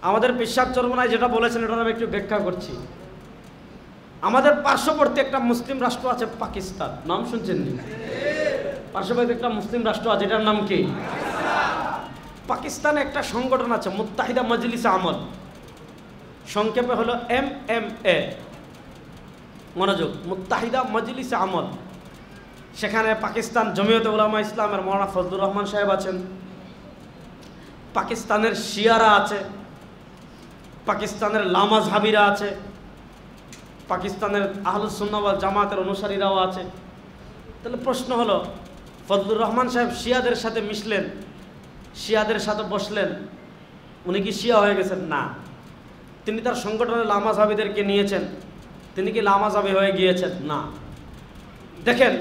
আমাদের পেশাব চরমনায় যেটা বলেছেন এটা আমি একটু ব্যাখ্যা করছি। আমাদের পার্শ্ববর্তী একটা মুসলিম রাষ্ট্র আছে পাকিস্তান, নাম শুনছেন নি? পার্শ্ববর্তী একটা মুসলিম রাষ্ট্র আছে, এটার নাম কি? পাকিস্তানে একটা সংগঠন আছে মুত্তাহিদা মজলিস আমল, সংক্ষেপে হলো MMA। মনোযোগ, মুত্তাহিদা মজলিস আমল। সেখানে পাকিস্তান জমিয়তে উলামা ইসলামের মৌলানা ফজলুর রহমান সাহেব আছেন, পাকিস্তানের শিয়ারা আছে, পাকিস্তানের লামাজহাবিরা আছে, পাকিস্তানের আহলুস সুন্নাহ ওয়াল জামাতের অনুসারীরাও আছে। তাহলে প্রশ্ন হলো, ফজলুর রহমান সাহেব শিয়াদের সাথে মিশলেন, শিয়াদের সাথে বসলেন, উনি কি শিয়া হয়ে গেছেন? না, তিনি তার সংগঠনের লামাজহাবিদেরকে নিয়েছেন, তিনি কি লামাজহাবি হয়ে গিয়েছেন? না। দেখেন,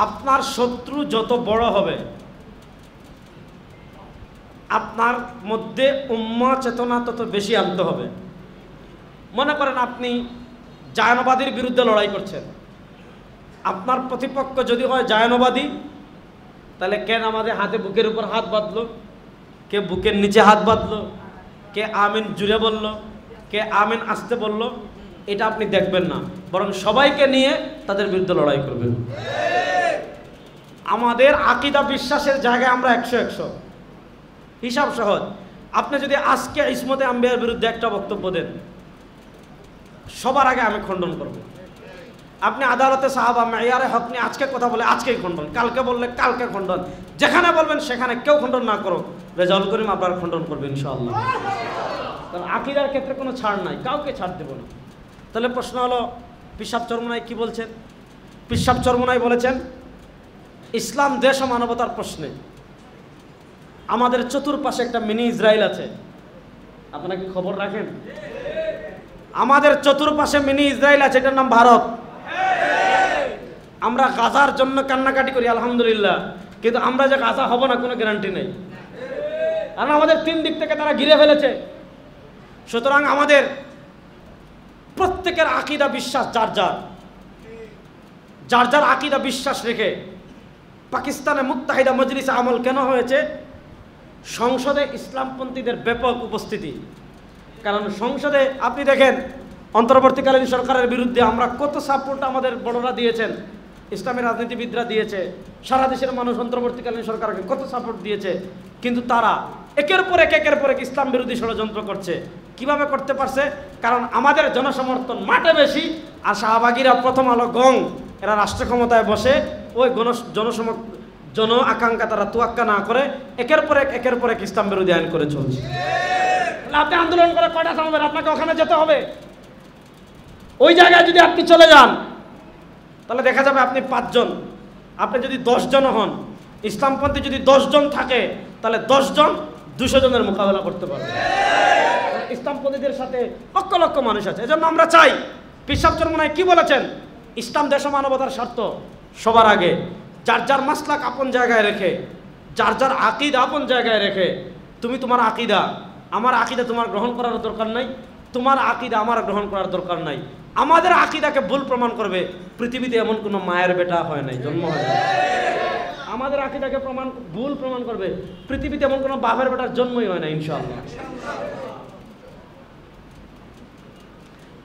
আপনার শত্রু যত বড় হবে আপনার মধ্যে উম্মাহ চেতনা তত বেশি আনতে হবে। মনে করেন আপনি জায়নবাদীর বিরুদ্ধে লড়াই করছেন, আপনার প্রতিপক্ষ যদি হয় জায়নবাদী, তাহলে কেন আমাদের হাতে বুকের উপর হাত বাঁধলো, কে বুকের নিচে হাত বাঁধলো, কে আমিন জুড়ে বলল, কে আমিন আসতে বলল, এটা আপনি দেখবেন না, বরং সবাইকে নিয়ে তাদের বিরুদ্ধে লড়াই করবেন। আমাদের আকীদা বিশ্বাসের জায়গায় আমরা 100-100। হিসাব সহজ, আপনি যদি আজকে ইসমতে আম্বিয়ার বিরুদ্ধে একটা বক্তব্য দেন, সবার আগে আমি খণ্ডন করব। আপনি আদালতে সাহাবা মেয়ারে হক নিয়ে আজকে কথা বলে আজকেই খণ্ডন, কালকে বললে কালকে খণ্ডন, যেখানে বলবেন সেখানে কেউ খণ্ডন না করো, রেজাউল করিম আপনার খণ্ডন করবে ইনশাআল্লাহ। কারণ আকীদার ক্ষেত্রে কোনো ছাড় নাই, কাউকে ছাড় দেব না। তাহলে প্রশ্ন হলো, পেশাব চরমনায় কি বলছেন? পেশাব চরমনায় বলেছেন ইসলাম দেশ ও মানবতার প্রশ্নে আমাদের চতুর্পাশে একটা মিনি ইসরায়েল আছে। আপনারা কি খবর রাখেন? আমাদের চতুর্পাশে মিনি ইসরায়েল আছে, এটার নাম ভারত। আমরা গাজার জন্য কান্নাকাটি করি আলহামদুলিল্লাহ, কিন্তু আমরা যে গাজা হব না কোনো গ্যারান্টি নেই, কারণ আমাদের 3 দিক থেকে তারা ঘিরে ফেলেছে। সুতরাং আমাদের প্রত্যেকের আকীদা বিশ্বাস যার যার আকীদা বিশ্বাস রেখে পাকিস্তানে মুত্তাহিদা মজলিস আমল কেন হয়েছে? সংসদে ইসলামপন্থীদের ব্যাপক উপস্থিতি। কারণ সংসদে আপনি দেখেন অন্তর্বর্তীকালীন সরকারের বিরুদ্ধে আমরা কত সাপোর্ট আমাদের বড়রা দিয়েছেন, ইসলামী রাজনীতিবিদরা দিয়েছে, সারা দেশের মানুষ অন্তর্বর্তীকালীন সরকারকে কত সাপোর্ট দিয়েছে, কিন্তু তারা একের পর এক ইসলাম বিরোধী ষড়যন্ত্র করছে। কিভাবে করতে পারছে? কারণ আমাদের জনসমর্থন মাঠে বেশি, আর শাহবাগীরা, প্রথম আলো, গং, এরা রাষ্ট্র ক্ষমতায় বসে ওই জন আকাঙ্ক্ষা তারা তোয়াক্কা না করে একের পর এক ইসলাম বিরোধী আইন করে চলছে। আপনি আন্দোলন করে কয়টা থামবেন? আপনাকে ওখানে যেতে হবে। ওই জায়গায় যদি আপনি চলে যান তাহলে দেখা যাবে আপনি 5 জন, আপনি যদি 10 জন হন, ইসলামপন্থী যদি 10 জন থাকে, তাহলে 10 জন 200 জনের মোকাবেলা করতে পারবে। ইসলামপন্থীদের সাথে লক্ষ লক্ষ মানুষ আছে। এজন্য আমরা চাই, পেশাব চরমনায় কি বলেছেন? ইসলাম দেশ ও মানবতার স্বার্থ সবার আগে, যার মাসলাক আপন জায়গায় রেখে, যার আকীদা আপন জায়গায় রেখে, তুমি তোমার আকীদা, আমার আকীদা তোমার গ্রহণ করার দরকার নাই, তোমার আকীদা আমার গ্রহণ করার দরকার নাই। আমাদের আকীদাকে ভুল প্রমাণ করবে, পৃথিবীতে এমন কোনো মায়ের বেটা হয় নাই, জন্ম হয় নাই। আমাদের আকীদাকে ভুল প্রমাণ করবে, পৃথিবীতে এমন কোনো বাপের বেটার জন্মই হয় না ইনশাআল্লাহ।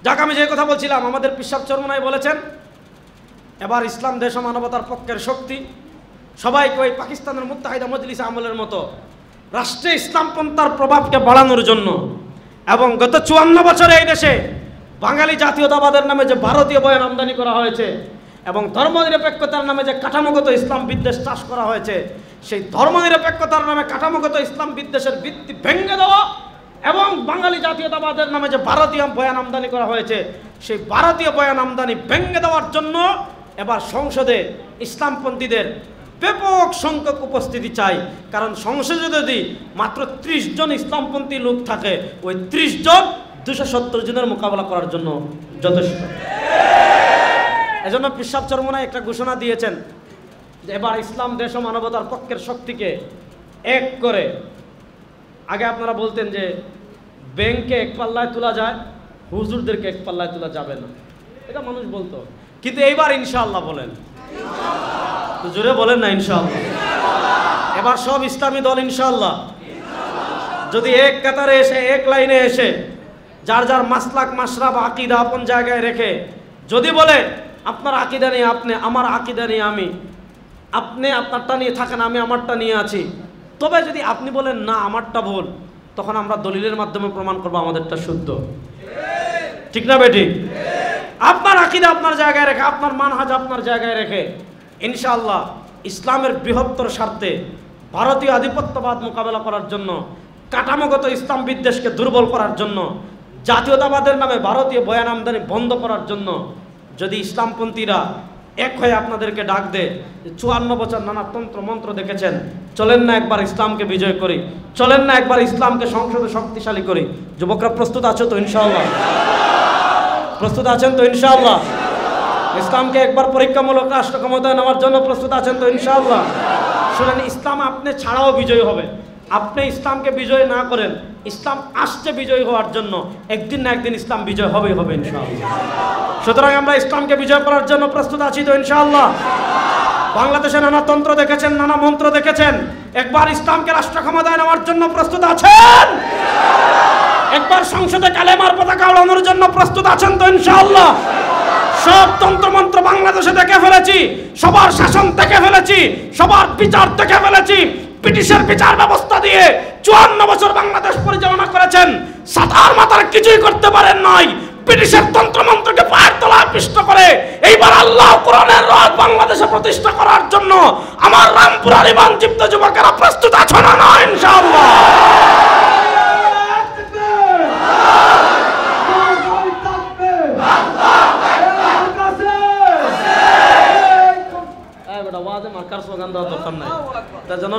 যাক, আমি যে কথা বলছিলাম, আমাদের পেশাব চরমনায় বলেছেন এবার ইসলাম দেশ ও মানবতার পক্ষের শক্তি সবাইকে ওই পাকিস্তানের মুত্তাহিদা মজলিস আমলের মতো রাষ্ট্রে ইসলামপন্থার প্রভাবকে বাড়ানোর জন্য, এবং গত 54 বছরে এই দেশে বাঙালি জাতীয়তাবাদের নামে যে ভারতীয় বয়ান আমদানি করা হয়েছে এবং ধর্মনিরপেক্ষতার নামে যে কাঠামোগত ইসলাম বিদ্বেষ চাষ করা হয়েছে, সেই ধর্মনিরপেক্ষতার নামে কাঠামোগত ইসলাম বিদ্বেষের ভিত্তি ভেঙে দেওয়া এবং বাঙালি জাতীয়তাবাদের নামে যে ভারতীয় বয়ান আমদানি করা হয়েছে, সেই ভারতীয় বয়ান আমদানি ভেঙে দেওয়ার জন্য এবার সংসদে ইসলামপন্থীদের ব্যাপক সংখ্যক উপস্থিতি চাই। কারণ সংসদে যদি মাত্র 30 জন ইসলামপন্থী লোক থাকে, ওই 30 জন 270 জনের মোকাবেলা করার জন্য যথেষ্ট। এজন্য পেশাব চরমনায় একটা ঘোষণা দিয়েছেন যে এবার ইসলাম দেশ ও মানবতার পক্ষের শক্তিকে এক করে, আগে আপনারা বলতেন যে ব্যাংকে এক পাল্লায় তোলা যায়, হুজুরদেরকে এক পাল্লায় তোলা যাবে না, এটা মানুষ বলতো, কিন্তু এইবার ইনশাআল্লাহ বলেন, জোরে বলেন না ইনশাআল্লাহ। এবার সব ইসলামী দল ইনশাআল্লাহ, যদি এক কাতারে এসে এক লাইনে এসে যার যার মাসলাক মাশরাব আকীদা আপন জায়গায় রেখে যদি বলে আপনার আকীদা নিয়ে আপনি, আমার আকীদা নিয়ে আমি, আপনি আপনারটা নিয়ে থাকেন, আমি আমারটা নিয়ে আছি, তবে যদি আপনি বলেন না আমারটা ভুল, তখন আমরা দলিলের মাধ্যমে প্রমাণ করব আমাদেরটা শুদ্ধ। ঠিক না বেঠিক? আপনার আকীদা আপনার জায়গায় রেখে, আপনার মানহাজ আপনার জায়গায় রেখে ইনশাআল্লাহ ইসলামের বৃহত্তর স্বার্থে ভারতীয় আধিপত্যবাদ মোকাবেলা করার জন্য, কাঠামোগত ইসলাম বিদ্বেষকে দুর্বল করার জন্য, জাতীয়তাবাদের নামে ভারতীয় বয়ান আমদানি বন্ধ করার জন্য যদি ইসলামপন্থীরা এক হয়ে আপনাদেরকে ডাক দেয়, 54 বছর নানা তন্ত্র মন্ত্র দেখেছেন, চলেন না একবার ইসলামকে বিজয় করি, চলেন না একবার ইসলামকে সংসদে শক্তিশালী করি। যুবকরা প্রস্তুত আছো তো ইনশাআল্লাহ? প্রস্তুত আছেন তো ইনশাআল্লাহ? ইসলামকে একবার পরীক্ষামূলক রাষ্ট্র ক্ষমতায় নেওয়ার জন্য প্রস্তুত আছেন তো ইনশাআল্লাহ? শুনেন, ইসলাম আপনি ছাড়াও বিজয়ী হবে। আপনি ইসলামকে বিজয় না করেন, ইসলাম আসছে বিজয়ী হওয়ার জন্য, একদিন না একদিন ইসলাম বিজয় হবেই হবে ইনশাআল্লাহ। সুতরাং আমরা ইসলামকে বিজয় করার জন্য প্রস্তুত আছি তো ইনশাআল্লাহ? বাংলাদেশে নানা তন্ত্র দেখেছেন, নানা মন্ত্র দেখেছেন, একবার ইসলামকে রাষ্ট্র ক্ষমতায় নেওয়ার জন্য প্রস্তুত আছেন? একবার সংসদে কালেমার পতাকা ওড়ানোর জন্য প্রস্তুত আছেন তো ইনশাআল্লাহ? সব তন্ত্রমন্ত্র বাংলাদেশে দেখে ফেলেছি, সবার শাসন দেখে ফেলেছি, সবার বিচার দেখে ফেলেছি। ব্রিটিশের বিচার ব্যবস্থা দিয়ে 54 বছর বাংলাদেশ পরিচালনা করেছেন, সাতার মাথার কিছুই করতে পারেন নাই। ব্রিটিশের তন্ত্রমন্ত্রকে পায়ের তলায় পিষ্ট করে এইবার আল্লাহ কোরআনের রাজ বাংলাদেশে প্রতিষ্ঠা করার জন্য আমার রামপুরার ইমানদীপ্ত যুবকেরা প্রস্তুত আছো না না ইনশাআল্লাহ?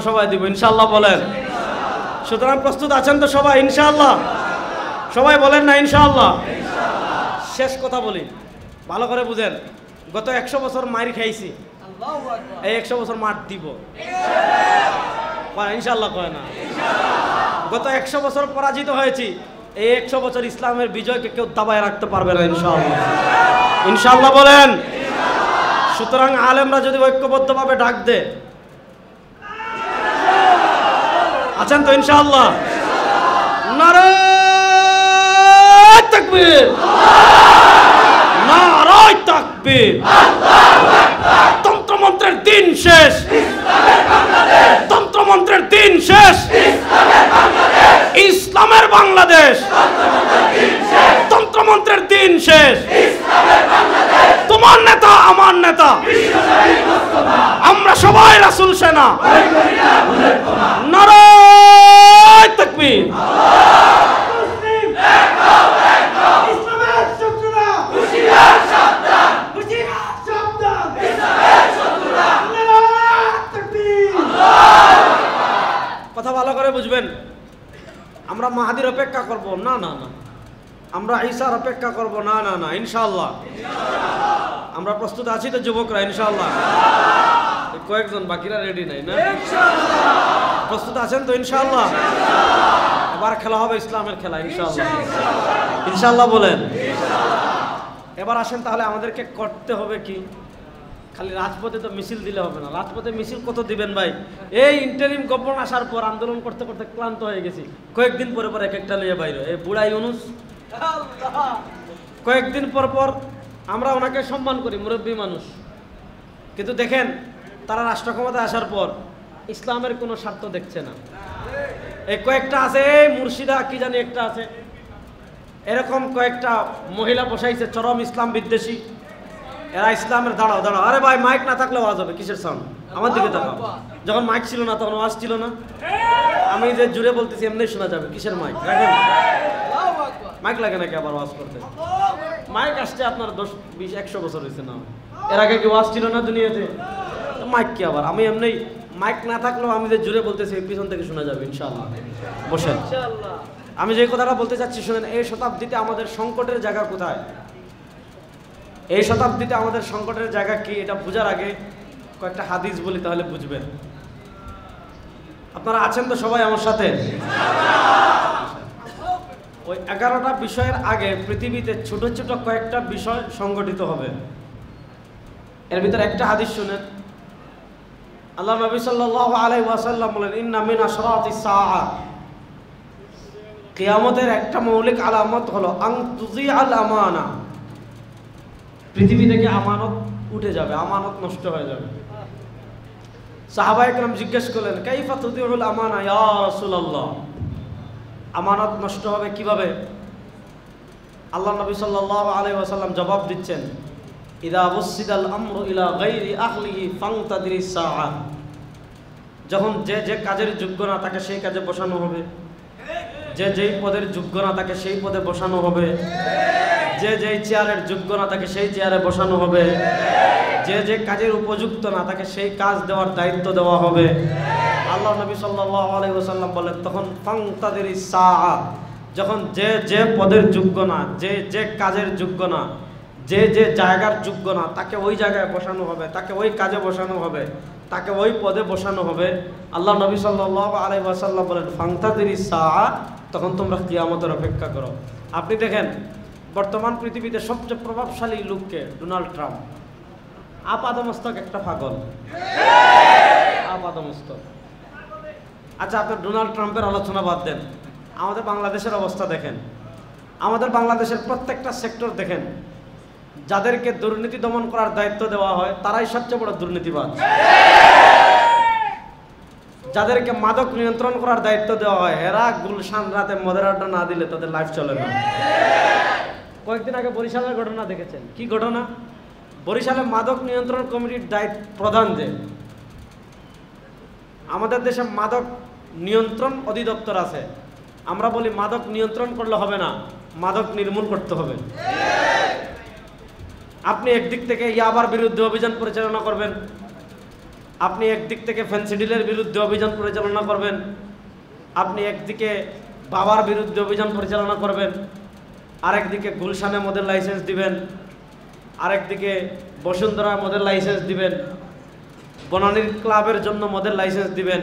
সবাই দিব ইনশাআল্লাহ বলেন। সুতরাং প্রস্তুত আছেন তো সবাই ইনশাআল্লাহ? সবাই বলেন না ইনশাআল্লাহ? শেষ কথা বলি, ভালো করে বুঝেন। গত 100 বছর মার খাইছি, এই 100 বছর মার দিব ইনশাআল্লাহ। কয় না? গত 100 বছর পরাজিত হয়েছি, এই 100 বছর ইসলামের বিজয়কে কেউ দাবায় রাখতে পারবে না ইনশাআল্লাহ। ইনশাআল্লাহ বলেন। সুতরাং আলেমরা যদি ঐক্যবদ্ধভাবে ডাক দে, আছেন তো ইনশাআল্লাহ? নারে তাকবীর, নারে তাকবীর। তন্ত্রমন্ত্রের দিন শেষ, তন্ত্রমন্ত্রের দিন শেষ, ইসলামের বাংলাদেশ। তন্ত্রমন্ত্রের দিন শেষ, তোমার নেতা আমার নেতা, আমরা সবাই রাসূল সেনা। নারে তাকবীর। কথা ভালো করে বুঝবেন, আমরা মাহাদির অপেক্ষা করব না, না না, আমরা ঈসার অপেক্ষা করব না, না না, ইনশাআল্লাহ। আমরা প্রস্তুত আছি তো যুবকরা ইনশাআল্লাহ? কয়েকজন বাকিরা রেডি নাই না? প্রস্তুত আছেন তো ইনশাআল্লাহ? এবার খেলা হবে ইসলামের খেলা ইনশাআল্লাহ। ইনশাআল্লাহ বলেন। এবার আসেন তাহলে আমাদেরকে করতে হবে কি? খালি রাজপথে তো মিছিল দিলে হবে না। রাজপথে মিছিল কত দিবেন ভাই? এই ইন্টারিম গভর্নমেন্ট আসার পর আন্দোলন করতে করতে ক্লান্ত হয়ে গেছি। কয়েকদিন পরে পর এক একটা নিয়ে বাইরে, এই বুড়া ইউনুস কয়েকদিন পর পর আমরা ওনাকে সম্মান করি, মুরব্বী মানুষ, কিন্তু দেখেন তারা রাষ্ট্র ক্ষমতায় আসার পর ইসলামের কোনো স্বার্থ দেখছে না। এই কয়েকটা আছে, এই মুর্শিদা কি জানি একটা আছে, এরকম কয়েকটা মহিলা বসাইছে চরম ইসলাম বিদ্বেষী। এরা ইসলামের দাঁড়াও দাঁড়াও, আরে ভাই মাইক না থাকলে আওয়াজ হবে, কিসের সাউন্ড? আমার দিকে তাকাও। যখন মাইক ছিল না তখন আওয়াজ ছিল না। আমি যে জুড়ে বলতেছি এমনি শোনা যাবে, কিসের মাইক? রাখেন মাইক লাগে নাকি আবার ওয়াজ করতে? মাইক আসছে আপনার 10, 20, 100 বছর হয়েছে না। এর আগে কি ওয়াজ ছিল না দুনিয়াতে? মাইক কি আবার? আমি এমনি মাইক না থাকলেও আমি যে জুড়ে বলতেছি পিছন থেকে শোনা যাবে ইনশাআল্লাহ। বসেন, আমি যে কথাটা বলতে চাচ্ছি শুনেন। এই শতাব্দীতে আমাদের সংকটের জায়গা কোথায়? এই শতাব্দীতে আমাদের সংকটের জায়গা কি, এটা বোঝার আগে কয়েকটা হাদিস বলি, তাহলে বুঝবেন। আপনারা আছেন তো সবাই আমার সাথে? ওই 11টা বিষয়ের আগে পৃথিবীতে ছোট ছোট কয়েকটা বিষয় সংগঠিত হবে। এর ভিতরে একটা হাদিস শুনেন। আল্লাহ নবী সাল্লাল্লাহু আলাইহি ওয়াসাল্লাম বলেন, ইন্না মিন আশরাতিস সাআ, কিয়ামতের একটা মৌলিক আলামত হলো আন তুযিআল আমানা, পৃথিবী থেকে আমানত উঠে যাবে, আমানত নষ্ট হয়ে যাবে। সাহাবায়ে কেরাম জিজ্ঞেস করলেন কাইফা তুযিউল আমানা ইয়া রাসূলুল্লাহ, আমানত নষ্ট হবে কিভাবে? আল্লাহ নবী সাল্লাল্লাহু আলাইহি ওয়াসাল্লাম জবাব দিচ্ছেন ইদা বুসিদাল আমরু ইলা গায়রি আহলিহি ফান্তাদিরিস সাআ, যখন যে যে কাজের যোগ্য না তাকে সেই কাজে বসানো হবে, যে যেই পদের যোগ্য না তাকে সেই পদে বসানো হবে, যে যেই চেয়ারের যোগ্য না তাকে সেই চেয়ারে বসানো হবে, যে যে কাজের উপযুক্ত না তাকে সেই কাজ দেওয়ার দায়িত্ব দেওয়া হবে। আল্লাহ নবী সাল্লাল্লাহু আলাইহি ওয়াসাল্লাম বলেন তখন ফান্তাদিরিস সাআ, যখন যে যে পদের যোগ্য না, যে যে কাজের যোগ্য না, যে যে জায়গার যোগ্য না তাকে ওই জায়গায় বসানো হবে, তাকে ওই কাজে বসানো হবে, তাকে ওই পদে বসানো হবে। আল্লাহ নবী সাল্লাল্লাহু আলাইহি ওয়াসাল্লাম বলেন ফান্তাদিরিস সাআ, তখন তোমরা কিয়ামতের অপেক্ষা করো। আপনি দেখেন বর্তমান পৃথিবীতে সবচেয়ে প্রভাবশালী লোককে ডোনাল্ড ট্রাম্প, আপাদমস্তক একটা পাগল, আপাদমস্তক। আচ্ছা, আপনি ডোনাল্ড ট্রাম্পের আলোচনা বাদ দেন, আমাদের বাংলাদেশের অবস্থা দেখেন। আমাদের বাংলাদেশের প্রত্যেকটা সেক্টর দেখেন, যাদেরকে দুর্নীতি দমন করার দায়িত্ব দেওয়া হয় তারাই সবচেয়ে বড় দুর্নীতিবাজ। যাদেরকে মাদক নিয়ন্ত্রণ করার দায়িত্ব দেওয়া হয় এরা গুলশান রাতে মদের আড্ডা না দিলে তাদের লাইফ চলে না। কয়েকদিন আগে বরিশালের ঘটনা দেখেছেন, কি ঘটনা? বরিশালে মাদক নিয়ন্ত্রণ কমিটির দায়িত্ব প্রধান যে, আমাদের দেশে মাদক নিয়ন্ত্রণ অধিদপ্তর আছে, আমরা বলি মাদক নিয়ন্ত্রণ করলে হবে না, মাদক নির্মূল করতে হবে। আপনি একদিক থেকে ইয়াবার বিরুদ্ধে অভিযান পরিচালনা করবেন, আপনি একদিক থেকে ফেন্সিডিলের বিরুদ্ধে অভিযান পরিচালনা করবেন, আপনি একদিকে বাবার বিরুদ্ধে অভিযান পরিচালনা করবেন, আরেকদিকে গুলশানে মদের লাইসেন্স দিবেন, আরেকদিকে বসুন্ধরা মদের লাইসেন্স দিবেন, বনানীর ক্লাবের জন্য মদের লাইসেন্স দিবেন।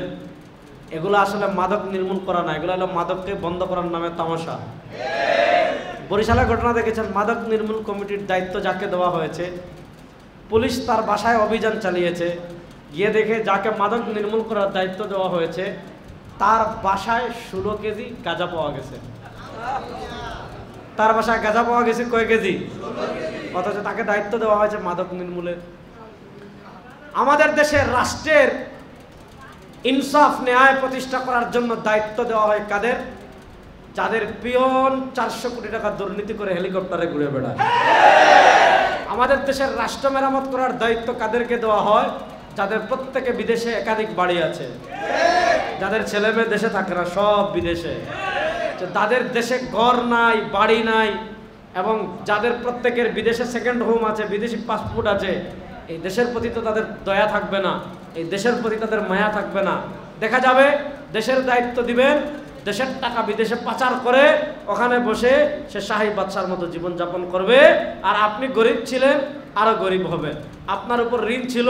এগুলো আসলে মাদক নির্মূল করা না, এগুলো হলো মাদককে বন্ধ করার নামে তামাশা। বরিশালের ঘটনা দেখেছেন, মাদক নির্মূল কমিটির দায়িত্ব যাকে দেওয়া হয়েছে, পুলিশ তার বাসায় অভিযান চালিয়েছে, গিয়ে দেখে যাকে মাদক নির্মূল করার দায়িত্ব দেওয়া হয়েছে তার বাসায় 16 কেজি গাঁজা পাওয়া গেছে। তার বাসায় গাঁজা পাওয়া গেছে কয় কেজি? অথচ তাকে দায়িত্ব দেওয়া হয়েছে মাদক নির্মূলের। আমাদের দেশের রাষ্ট্রের ইনসাফ ন্যায় প্রতিষ্ঠা করার জন্য দায়িত্ব দেওয়া হয় কাদের? যাদের পিয়ন 400 কোটি টাকা দুর্নীতি করে হেলিকপ্টারে ঘুরে বেড়ায়। আমাদের দেশের রাষ্ট্র মেরামত করার দায়িত্ব কাদেরকে দেওয়া হয়? যাদের প্রত্যেকে বিদেশে একাধিক বাড়ি আছে, যাদের ছেলে মেয়ে দেশে থাকে না, সব বিদেশে, যাদের দেশে ঘর নাই, বাড়ি নাই, এবং যাদের প্রত্যেকের বিদেশে সেকেন্ড হোম আছে, বিদেশি পাসপোর্ট আছে। এই দেশের প্রতি তো তাদের দয়া থাকবে না, এই দেশের প্রতি তাদের মায়া থাকবে না। দেখা যাবে দেশের দায়িত্ব দিবেন, দেশের টাকা বিদেশে পাচার করে ওখানে বসে সে শাহী বাদশার মতো জীবনযাপন করবে, আর আপনি গরিব ছিলেন আরো গরিব হবেন, আপনার উপর ঋণ ছিল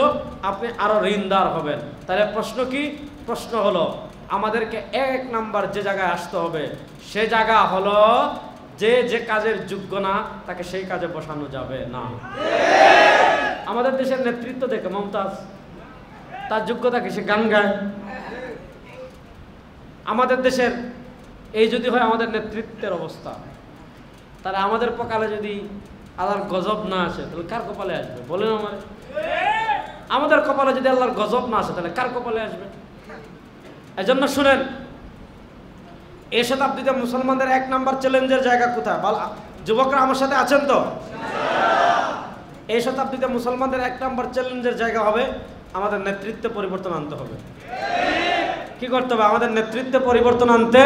আপনি আরো ঋণদার হবেন। তাহলে প্রশ্ন কি? প্রশ্ন হলো আমাদেরকে এক নাম্বার যে জায়গায় আসতে হবে সে জায়গা হলো যে যে কাজের যোগ্য না তাকে সেই কাজে বসানো যাবে না। আমাদের দেশের নেতৃত্ব দেখে মমতাজ, তার যোগ্যতা কি? সে গান গায়। আমাদের দেশের এই যদি হয় আমাদের নেতৃত্বের অবস্থা, তাহলে আমাদের কপালে যদি আল্লাহর গজব না আসে তাহলে কার কপালে আসবে? বলেন আমার। আমাদের কপালে যদি আল্লাহর গজব না আসে তাহলে কার কপালে আসবে? এজন্য শুনেন, এই শতাব্দীতে মুসলমানদের এক নাম্বার চ্যালেঞ্জের জায়গা কোথায়? যুবকরা আমার সাথে আছেন তো? এই শতাব্দীতে মুসলমানদের এক নাম্বার চ্যালেঞ্জের জায়গা হবে আমাদের নেতৃত্বে পরিবর্তন আনতে হবে। কি করতে হবে? আমাদের নেতৃত্বে পরিবর্তন আনতে।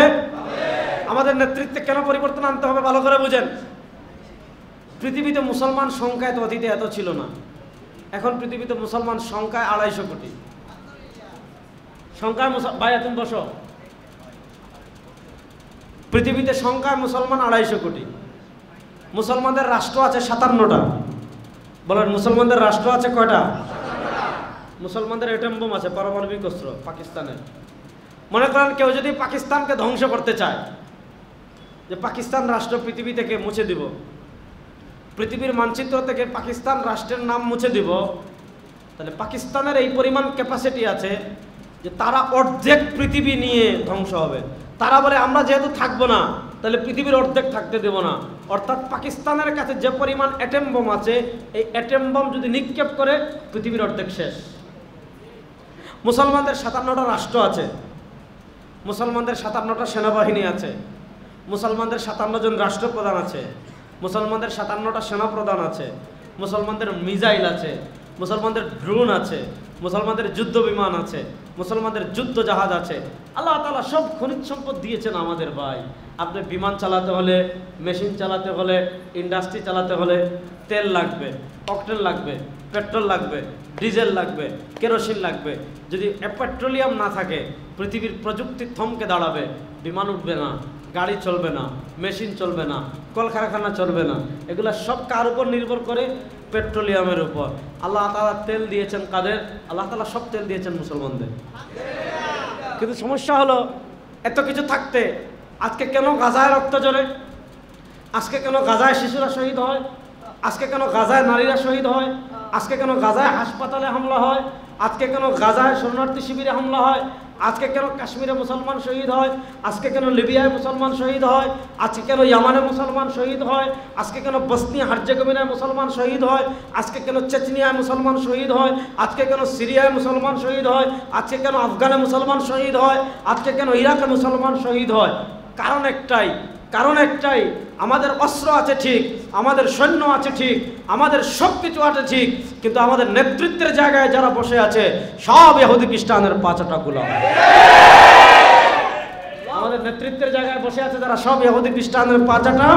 আমাদের নেতৃত্বে কেন পরিবর্তন আনতে হবে ভালো করে বুঝেন। পৃথিবীতে মুসলমান সংখ্যায় তো অতীতে এত ছিল না, এখন পৃথিবীতে মুসলমান সংখ্যায় 250 কোটি সংখ্যায়। ভাইয়া তুমি বসো। পৃথিবীতে সংখ্যায় মুসলমান 250 কোটি। মুসলমানদের রাষ্ট্র আছে 57টা। বলেন মুসলমানদের রাষ্ট্র আছে কয়টা? মুসলমানদের এটম বোম আছে, পারমাণবিক অস্ত্র পাকিস্তানে। মনে করেন কেউ যদি পাকিস্তানকে ধ্বংস করতে চায়, যে পাকিস্তান রাষ্ট্র পৃথিবী থেকে মুছে দিব, পৃথিবীর মানচিত্র থেকে পাকিস্তান রাষ্ট্রের নাম মুছে দিব, তাহলে পাকিস্তানের এই পরিমাণ ক্যাপাসিটি আছে যে তারা অর্ধেক পৃথিবী নিয়ে ধ্বংস হবে। তারা বলে আমরা যেহেতু থাকবো না তাহলে পৃথিবীর অর্ধেক থাকতে দেব না। অর্থাৎ পাকিস্তানের কাছে যে পরিমাণ অ্যাটম বোম আছে, এই অ্যাটম বোম যদি নিক্ষেপ করে পৃথিবীর অর্ধেক শেষ। মুসলমানদের 57টা রাষ্ট্র আছে, মুসলমানদের 57টা সেনাবাহিনী আছে, মুসলমানদের 57 জন রাষ্ট্রপ্রধান আছে, মুসলমানদের 57টা সেনাপ্রধান আছে, মুসলমানদের মিসাইল আছে, মুসলমানদের ড্রোন আছে, মুসলমানদের যুদ্ধ বিমান আছে, মুসলমানদের যুদ্ধ জাহাজ আছে। আল্লাহ তাআলা সব খনিজ সম্পদ দিয়েছেন আমাদের ভাই। আপনি বিমান চালাতে হলে, মেশিন চালাতে হলে, ইন্ডাস্ট্রি চালাতে হলে তেল লাগবে, অকটেন লাগবে, পেট্রোল লাগবে, ডিজেল লাগবে, কেরোসিন লাগবে। যদি পেট্রোলিয়াম না থাকে পৃথিবীর প্রযুক্তি থমকে দাঁড়াবে, বিমান উঠবে না, গাড়ি চলবে না, মেশিন চলবে না, কলকারখানা চলবে না। এগুলো সব কার উপর নির্ভর করে? পেট্রোলিয়ামের উপর। আল্লাহ তাআলা তেল দিয়েছেন কাদের? আল্লাহ তাআলা সব তেল দিয়েছেন মুসলমানদের। কিন্তু সমস্যা হলো এত কিছু থাকতে আজকে কেন গাজায় রক্ত ঝরে? আজকে কেন গাজায় শিশুরা শহীদ হয়? আজকে কেন গাজায় নারীরা শহীদ হয়? আজকে কেন গাজায় হাসপাতালে হামলা হয়? আজকে কেন গাজায় শরণার্থী শিবিরে হামলা হয়? আজকে কেন কাশ্মীরে মুসলমান শহীদ হয়? আজকে কেন লিবিয়ায় মুসলমান শহীদ হয়? আজকে কেন ইয়ামানে মুসলমান শহীদ হয়? আজকে কেন বসনিয়া হার্জেগোভিনায় মুসলমান শহীদ হয়? আজকে কেন চেচনিয়ায় মুসলমান শহীদ হয়? আজকে কেন সিরিয়ায় মুসলমান শহীদ হয়? আজকে কেন আফগানে মুসলমান শহীদ হয়? আজকে কেন ইরাকে মুসলমান শহীদ হয়? কারণ একটাই, আমাদের অস্ত্র আছে ঠিক, আমাদের সৈন্য আছে ঠিক, আমাদের সব কিছু আছে ঠিক, কিন্তু আমাদের নেতৃত্বের জায়গায় যারা বসে আছে সব ইহুদি খ্রিস্টানের পাঁচটা গোলাম। আমাদের নেতৃত্বের জায়গায় বসে আছে যারা সব ইহুদি খ্রিস্টানের পাঁচটা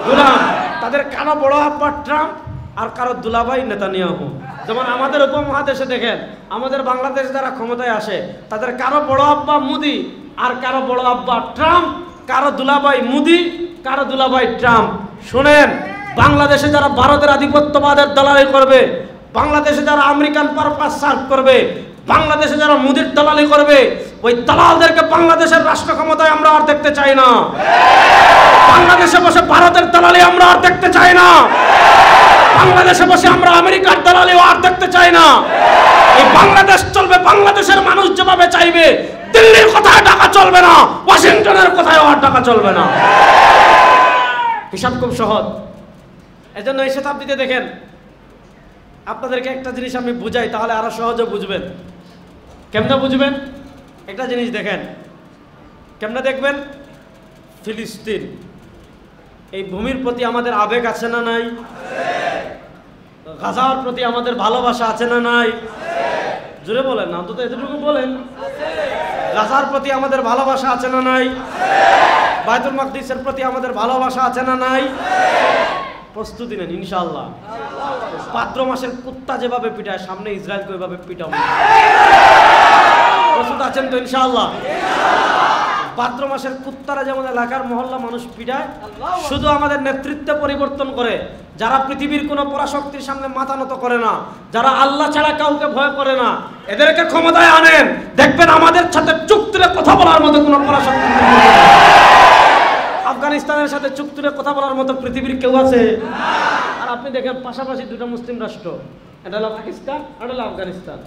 গোলাম। তাদের কারো বড় আব্বা ট্রাম্প আর কারো দুলাভাই নেতানিয়াহু। যেমন আমাদের উপমহাদেশে দেখেন, আমাদের বাংলাদেশ যারা ক্ষমতায় আসে তাদের কারো বড় আব্বা মোদি আর কারো বড় আব্বা ট্রাম্প, কারো দুলাভাই মোদি, কারো দুলাভাই ট্রাম্প। শুনেন, বাংলাদেশে যারা ভারতের আধিপত্যবাদের দালালি করবে, বাংলাদেশে যারা আমেরিকান পারপাস সার্ভ করবে, বাংলাদেশে যারা মোদির দালালি করবে, ওই দালালদেরকে বাংলাদেশের রাষ্ট্র ক্ষমতায় আমরা আর দেখতে চাই না। বাংলাদেশে বসে ভারতের দালালি আমরা আর দেখতে চাই না। বাংলাদেশে বসে আমরা আমেরিকার দালালি আর দেখতে চাই না। এই বাংলাদেশ চলবে বাংলাদেশের মানুষ যেভাবে চাইবে। দিল্লির কথায় টাকা চলবে না, ওয়াশিংটনের কথায় আর টাকা চলবে না। হিসাব খুব সহজ। এজন্য এই শতাব্দীতে দেখেন, আপনাদেরকে একটা জিনিস আমি বুঝাই, তাহলে আরো সহজে বুঝবেন। কেমনে বুঝবেন? একটা জিনিস দেখেন, কেমনে দেখবেন? ফিলিস্তিন, এই ভূমির প্রতি আমাদের আবেগ আছে না নাই? গাজার প্রতি আমাদের ভালোবাসা আছে না নাই? জোরে বলেন না, অন্তত এতটুকু বলেন। গাজার প্রতি আমাদের ভালোবাসা আছে না নাই? বাইতুল মাকদিসের প্রতি আমাদের ভালোবাসা আছে না নাই? প্রস্তুতি নেন ইনশাআল্লাহ। ভাদ্র মাসের কুত্তা যেভাবে পিটায়, সামনে ইসরায়েলকে ওইভাবে পিটাবো। প্রস্তুত আছেন তো ইনশাআল্লাহ? ভাদ্র মাসের কুত্তারা যেমন এলাকার মহল্লা মানুষ পিটায়, শুধু আমাদের নেতৃত্বে পরিবর্তন করে, যারা পৃথিবীর কোনো পরাশক্তির সামনে মাথা নত করে না, যারা আল্লাহ ছাড়া কাউকে ভয় করে না, এদেরকে ক্ষমতায় আনেন, দেখবেন আমাদের সাথে চুক্তিতে কথা বলার মতো কোনো পরাশক্তি নেই। আফগানিস্তানের সাথে চুক্তিতে কথা বলার মতো পৃথিবীর কেউ আছে? আর আপনি দেখেন পাশাপাশি দুটো মুসলিম রাষ্ট্র, এটা হলো পাকিস্তান আর হলো আফগানিস্তান।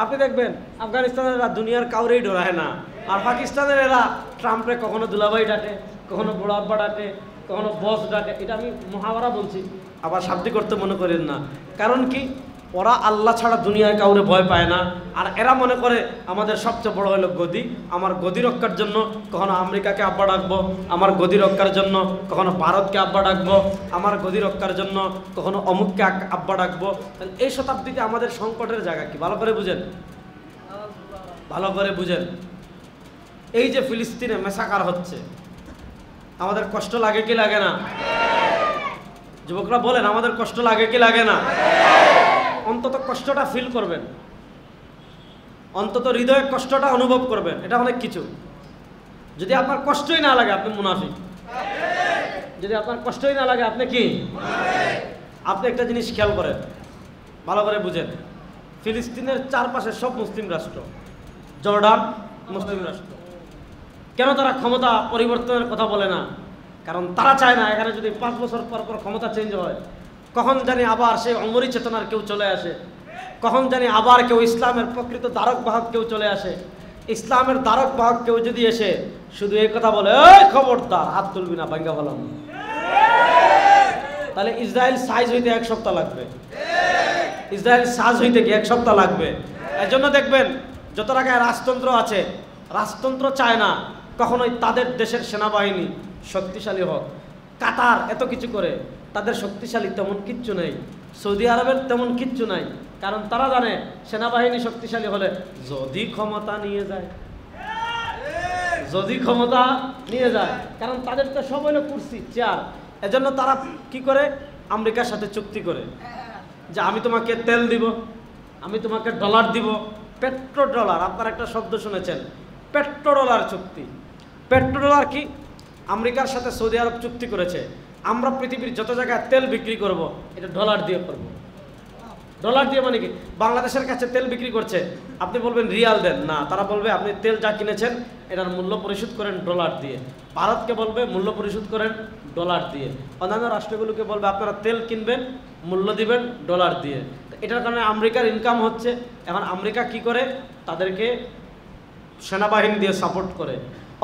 আপনি দেখবেন আফগানিস্তানের এরা দুনিয়ার কাউরেই ডরায় না, আর পাকিস্তানের এরা ট্রাম্পে কখনো দুলাভাই ডাকে, কখনো বড় আব্বা ডাকে, কখনো বস ডাকে। এটা আমি মহাভারা বলছি, আবার শাব্দিক করতে মনে করেন না। কারণ কি? ওরা আল্লাহ ছাড়া দুনিয়ায় কাউরে ভয় পায় না, আর এরা মনে করে আমাদের সবচেয়ে বড় হলো গদি। আমার গদি রক্ষার জন্য কখনো আমেরিকাকে আব্বা ডাকবো, আমার গদি রক্ষার জন্য কখনো ভারতকে আব্বা ডাকবো, আমার গদি রক্ষার জন্য কখনো অমুককে আব্বা ডাকবো। তাহলে এই শতাব্দীতে আমাদের সংকটের জায়গা কি? ভালো করে বুঝেন, ভালো করে বুঝেন। এই যে ফিলিস্তিনে মেসাকার হচ্ছে, আমাদের কষ্ট লাগে কি লাগে না? যুবকরা বলেন, আমাদের কষ্ট লাগে কি লাগে না? অন্তত কষ্টটা ফিল করবেন, অন্তত হৃদয়ের কষ্টটা অনুভব করবেন। এটা অনেক কিছু। যদি আপনার কষ্টই না লাগে আপনি মুনাফিক, যদি আপনার কষ্টই না লাগে আপনি কি? আপনি একটা জিনিস খেয়াল করেন, ভালো করে বুঝেন। ফিলিস্তিনের চারপাশে সব মুসলিম রাষ্ট্র, জর্ডান মুসলিম রাষ্ট্র। কেন তারা ক্ষমতা পরিবর্তনের কথা বলে না? কারণ তারা চায় না এখানে যদি 5 বছর পর পর ক্ষমতা চেঞ্জ হয়, কখন জানি আবার সেই অমরি চেতনার কেউ চলে আসে, কখন জানি আবার কেউ ইসলামের প্রকৃত ধারক বাহক কেউ চলে আসে, ইসলামের ধারক বাহক কেউ যদি এসে শুধু এই কথা বলে, এই খবরদার হাত তুলবি না, ভাঙ্গা বললাম, তাহলে ইসরায়েল সাইজ হইতে 1 সপ্তাহ লাগবে। ইসরায়েল সাজ হইতে কি 1 সপ্তাহ লাগবে। এজন্য দেখবেন যত টাকায় রাজতন্ত্র আছে, রাজতন্ত্র চায় না কখনোই তাদের দেশের সেনাবাহিনী শক্তিশালী হোক। কাতার এত কিছু করে, তাদের শক্তিশালী তেমন কিচ্ছু নেই। সৌদি আরবের তেমন কিচ্ছু নাই, কারণ তারা জানে সেনাবাহিনী শক্তিশালী হলে যদি ক্ষমতা নিয়ে যায়, যদি ক্ষমতা নিয়ে যায়, কারণ তাদের তো সব হলো কুর্সি, চেয়ার। এজন্য তারা কি করে, আমেরিকার সাথে চুক্তি করে যে আমি তোমাকে তেল দিব, আমি তোমাকে ডলার দিব, পেট্রো ডলার। আপনারা একটা শব্দ শুনেছেন, পেট্রো ডলার চুক্তি। পেট্রো ডলার কি? আমেরিকার সাথে সৌদি আরব চুক্তি করেছে, আমরা পৃথিবীর যত জায়গায় তেল বিক্রি করব এটা ডলার দিয়ে করব। ডলার দিয়ে মানে কি? বাংলাদেশের কাছে তেল বিক্রি করছে, আপনি বলবেন রিয়াল দেন না, তারা বলবে আপনি তেল যা কিনেছেন এটার মূল্য পরিশোধ করেন ডলার দিয়ে। ভারতকে বলবে মূল্য পরিশোধ করেন ডলার দিয়ে। অন্যান্য রাষ্ট্রগুলোকে বলবে আপনারা তেল কিনবেন, মূল্য দিবেন ডলার দিয়ে। এটার কারণে আমেরিকার ইনকাম হচ্ছে। এখন আমেরিকা কি করে? তাদেরকে সেনাবাহিনী দিয়ে সাপোর্ট করে,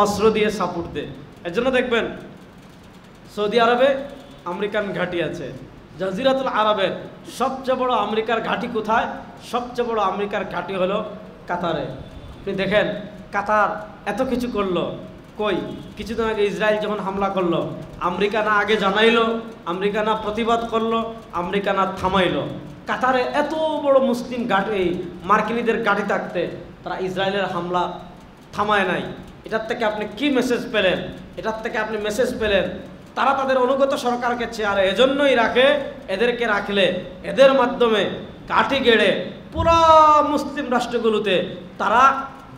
অস্ত্র দিয়ে সাপোর্ট দেয়। এর জন্য দেখবেন সৌদি আরবে আমেরিকান ঘাঁটি আছে। জাজিরাতুল আরবের সবচেয়ে বড় আমেরিকার ঘাঁটি কোথায়? সবচেয়ে বড় আমেরিকার ঘাঁটি হলো কাতারে। আপনি দেখেন কাতার এত কিছু করলো, কই কিছুদিন আগে ইসরায়েল যখন হামলা করলো, আমেরিকা না আগে জানাইলো, আমেরিকা না প্রতিবাদ করলো, আমেরিকা না থামাইলো। কাতারে এত বড় মুসলিম ঘাঁটি, মার্কিনীদের ঘাঁটি থাকতে তারা ইসরায়েলের হামলা থামায় নাই। এটার থেকে আপনি কি মেসেজ পেলেন? এটার থেকে আপনি মেসেজ পেলেন তারা তাদের অনুগত সরকারকে চেয়ারে এজন্যই রাখে, এদেরকে রাখলে এদের মাধ্যমে কাঠি গেড়ে পুরো মুসলিম রাষ্ট্রগুলোতে তারা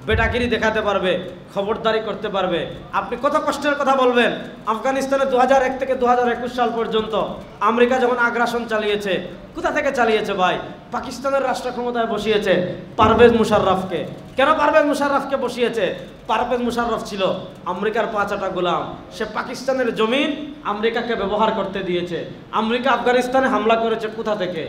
বেটাগিরি দেখাতে পারবে, খবরদারি করতে পারবে। আপনি কত কষ্টের কথা বলবেন। আফগানিস্তানে 2001 থেকে 2021 সাল পর্যন্ত আমেরিকা যখন আগ্রাসন চালিয়েছে, কোথা থেকে চালিয়েছে ভাই? পাকিস্তানের রাষ্ট্র ক্ষমতায় বসিয়েছে পারভেজ মুশাররফকে। কেন পারভেজ মুশাররফকে বসিয়েছে? পারভেজ মুশাররফ ছিল আমেরিকার পাঁচাটা গোলাম। সে পাকিস্তানের জমিন আমেরিকাকে ব্যবহার করতে দিয়েছে। আমেরিকা আফগানিস্তানে হামলা করেছে কোথা থেকে?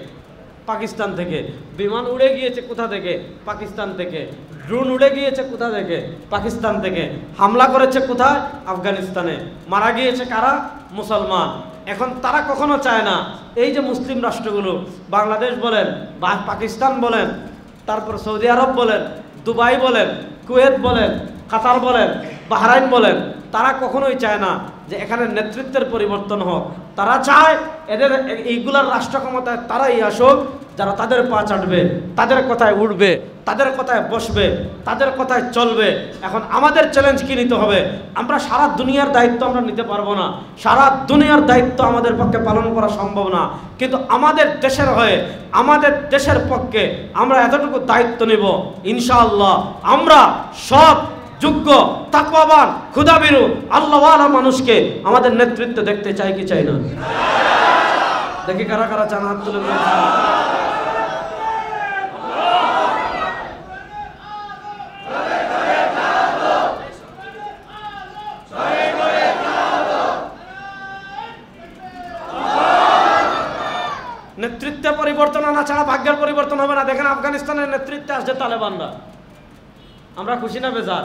পাকিস্তান থেকে। বিমান উড়ে গিয়েছে কোথা থেকে? পাকিস্তান থেকে। ড্রোন উড়ে গিয়েছে কোথা থেকে? পাকিস্তান থেকে। হামলা করেছে কোথায়? আফগানিস্তানে। মারা গিয়েছে কারা? মুসলমান। এখন তারা কখনো চায় না এই যে মুসলিম রাষ্ট্রগুলো, বাংলাদেশ বলেন বা পাকিস্তান বলেন, তারপর সৌদি আরব বলেন, দুবাই বলেন, কুয়েত বলেন, কাতার বলেন, বাহরাইন বলেন, তারা কখনোই চায় না যে এখানে নেতৃত্বের পরিবর্তন হোক। তারা চায় এদের এইগুলার রাষ্ট্র ক্ষমতায় তারাই আসুক যারা তাদের পা চাটবে, তাদের কথায় উঠবে, তাদের কথায় বসবে, তাদের কথায় চলবে। এখন আমাদের চ্যালেঞ্জ কি নিতে হবে? আমরা সারা দুনিয়ার দায়িত্ব আমরা নিতে পারবো না, সারা দুনিয়ার দায়িত্ব আমাদের পক্ষে পালন করা সম্ভব না, কিন্তু আমাদের দেশের হয়ে, আমাদের দেশের পক্ষে আমরা এতটুকু দায়িত্ব নেব, ইনশাআল্লাহ আমরা সব যোগ্য, তাকওয়াবান, ক্ষুধাবিরু, আল্লাহওয়ালা মানুষকে আমাদের নেতৃত্বে দেখতে চাই কি চাই না? দেখি কারা কারা চান, হাত তুলে দিন। নেতৃত্বে পরিবর্তন আনা ছাড়া ভাগ্যের পরিবর্তন হবে না। দেখেন আফগানিস্তানের নেতৃত্বে আসছে তালেবানরা, আমরা খুশি না বেজার?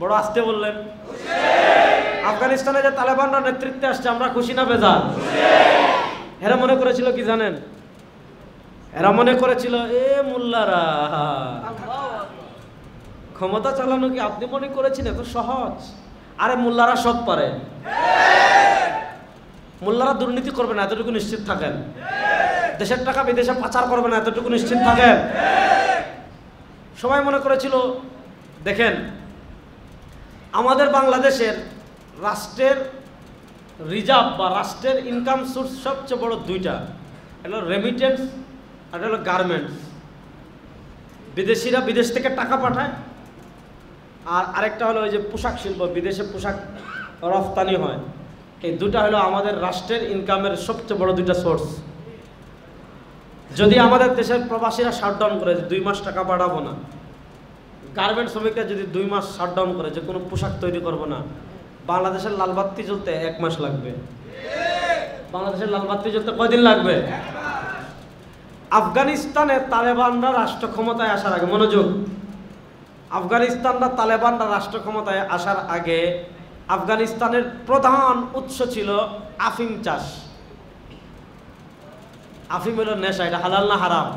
বড় আস্তে বললেন। আফগানিস্তানে যে তালেবানরা নেতৃত্বে আসছে আমরা খুশি না বেজার? এরা মনে করেছিল কি জানেন? এরা মনে করেছিল এ মোল্লারা ক্ষমতা চালানো কি আপনি মনে করেছেন এত সহজ? আরে মোল্লারা সব পারে, মোল্লারা দুর্নীতি করবে না এতটুকু নিশ্চিত থাকেন, দেশের টাকা বিদেশে পাচার করবে না এতটুকু নিশ্চিত থাকেন। সবাই মনে করেছিল। দেখেন আমাদের বাংলাদেশের রাষ্ট্রের রিজার্ভ বা রাষ্ট্রের ইনকাম সোর্স সবচেয়ে বড় দুইটা, একটা হলো রেমিটেন্স আর একটা হলো গার্মেন্টস। বিদেশিরা বিদেশ থেকে টাকা পাঠায়, আর আরেকটা হলো ওই যে পোশাক শিল্প, বিদেশে পোশাক রফতানি হয়। এই দুটা হলো আমাদের রাষ্ট্রের ইনকামের সবচেয়ে বড় দুইটা সোর্স। যদি আমাদের দেশের প্রবাসীরা শাটডাউন করে যে 2 মাস টাকা পাঠাবো না, গার্মেন্ট শ্রমিকরা যদি 2 মাস শাটডাউন করে যে কোনো পোশাক তৈরি করবো না, বাংলাদেশের লালবাতি জ্বলতে 1 মাস লাগবে। বাংলাদেশের লালবাতি জ্বলতে কয়দিন লাগবে? আফগানিস্তানে তালেবানরা রাষ্ট্র ক্ষমতায় আসার আগে, মনোযোগ, আফগানিস্তানরা তালেবানরা রাষ্ট্র ক্ষমতায় আসার আগে আফগানিস্তানের প্রধান উৎস ছিল আফিম চাষ। আফিম হলো নেশা, এটা হালাল না হারাম?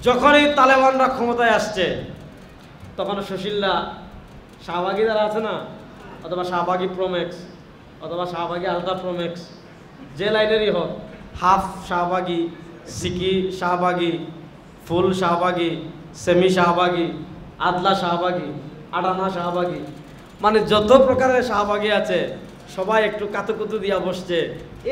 যখনই তালেবানরা ক্ষমতায় আসছে তখন সুশীলরা, শাহবাগী যারা আছে না, অথবা শাহবাগী প্রোম্যাক্স অথবা শাহবাগী আলট্রা প্রোম্যাক্স, যে লাইনেরই হোক, হাফ শাহবাগী, সিকি শাহবাগী, ফুল শাহবাগী, সেমি শাহবাগী, আদলা শাহবাগী, আডানা শাহবাগী, মানে যত প্রকারের শাহবাগী আছে সবাই একটু কাতুকুতু দিয়া বসছে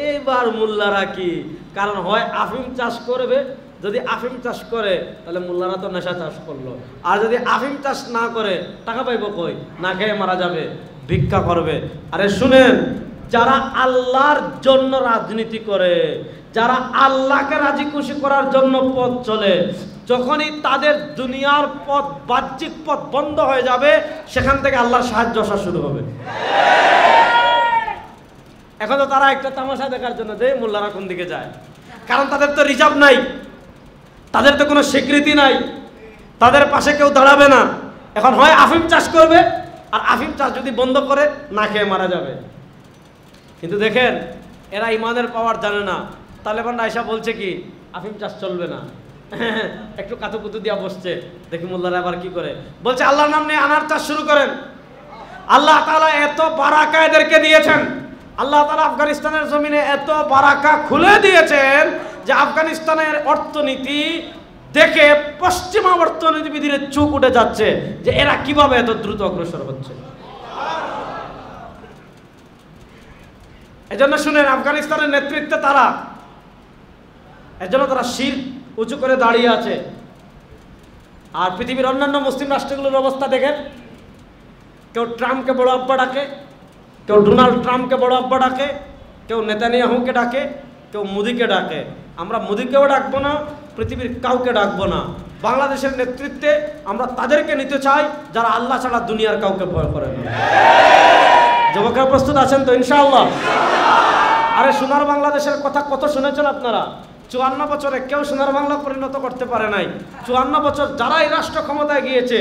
এবার মোল্লারা কি, কারণ হয় আফিম চাষ করবে, যদি আফিম চাষ করে তাহলে মোল্লারা তো নেশা চাষ করলো, আর যদি আফিম চাষ না করে টাকা পাইব কই, না খেয়ে মারা যাবে, ভিক্ষা করবে। আরে শুনেন, যারা আল্লাহর জন্য রাজনীতি করে, যারা আল্লাহকে রাজি খুশি করার জন্য পথ চলে, যখনই তাদের দুনিয়ার পথ, বাহ্যিক পথ বন্ধ হয়ে যাবে, সেখান থেকে আল্লাহর সাহায্য আসা শুরু হবে। এখন তো তারা একটা তামাশা দেখার জন্য যে মোল্লারা কোন দিকে যায়, কারণ তাদের তো রিজার্ভ নাই, তাদের তো কোনো স্বীকৃতি নাই, তাদের পাশে কেউ দাঁড়াবে না। এখন হয় আফিম চাষ করবে, আর আফিম চাষ যদি বন্ধ করে না খেয়ে মারা যাবে। কিন্তু দেখেন, এরা ইমানের পাওয়ার জানে না। তালেবানরা আয়সা বলছে কি আফিম চাষ চলবে না, একটু কাতুকুতু দিয়া বসছে, দেখি মোল্লারা আবার কি করে, বলছে আল্লাহর নাম নিয়ে আনার চাষ শুরু করেন। আল্লাহ তাআলা এত বারাকা এদেরকে দিয়েছেন, আল্লাহ তাআলা আফগানিস্তানের জমিনে এত বারাকা খুলে দিয়েছেন যে আফগানিস্তানের অর্থনীতি দেখে পশ্চিমা অর্থনীতিবিদের চোখ উঠে যাচ্ছে যে এরা কিভাবে এত দ্রুত অগ্রসর হচ্ছে। এজন্য শুনেন, আফগানিস্তানের নেতৃত্বে তারা, এজন্য তারা শির উঁচু করে দাঁড়িয়ে আছে। আর পৃথিবীর অন্যান্য মুসলিম রাষ্ট্রগুলোর অবস্থা দেখেন, কেউ ট্রাম্পকে বড় আব্বা ডাকে, কেউ ডোনাল্ড ট্রাম্পকে বড় আব্বা ডাকে, কেউ নেতানিয়াহুকে ডাকে, কেউ মোদিকে ডাকে। আমরা মোদিকেও ডাকবো না, পৃথিবীর কাউকে ডাকবো না। বাংলাদেশের নেতৃত্বে আমরা তাদেরকে নিতে চাই যারা আল্লাহ ছাড়া দুনিয়ার কাউকে ভয় করে না। যুবকরা প্রস্তুত আছেন তো ইনশাআল্লাহ? আরে সোনার বাংলাদেশের কথা কত শুনেছেন আপনারা? 54 বছরে কেউ সোনার বাংলা পরিণত করতে পারে নাই। 54 বছর যারা এই রাষ্ট্র ক্ষমতায় গিয়েছে,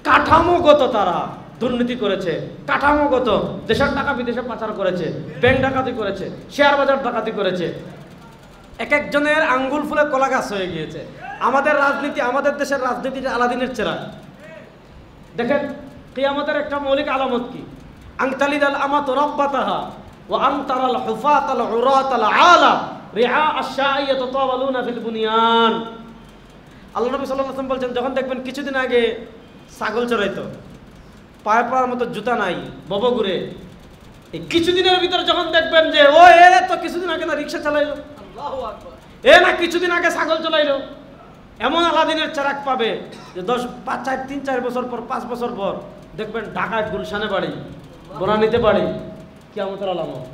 কাঠামোগত তারা দুর্নীতি করেছে, কাঠামোগত দেশের টাকা বিদেশে পাচার করেছে, ব্যাংক ডাকাতি করেছে, শেয়ার বাজার ডাকাতি করেছে। এক একজনের আঙ্গুল ফুলে কলা গাছ হয়ে গিয়েছে। আমাদের রাজনীতি, আমাদের দেশের রাজনীতি আলাদিনের চেরাগ। দেখেন, কিয়ামতের একটা মৌলিক আলামত কি? আনতালিদাল আমাতু রাব্বাতাহা ওয়া আনতারাল হুফাতাল উরাতাল আলা রিআ আশ-শা'i ইয়াতাতাওয়ালুনা ফিল বুনিয়ান। আল্লাহ নবী সাল্লাল্লাহু আলাইহি ওয়াসাল্লাম বলেন, যখন দেখবেন কিছুদিন আগে ছাগল চড়াইতো, পায়ে পড়ার মতো জুতা নাই, ববগুড়ে, এই কিছুদিনের ভিতরে যখন দেখবেন যে ও এ তো কিছুদিন আগে না রিক্সা চালাইলো, আল্লাহু আকবার, এ না কিছুদিন আগে ছাগল চলাইলো, এমন আলাদিনের চেরাগ পাবে যে 3-4 বছর পর, 5 বছর পর দেখবেন ঢাকায় গুলশানে বাড়ি, বনানীতে বাড়ি। কিয়ামতের আলামত।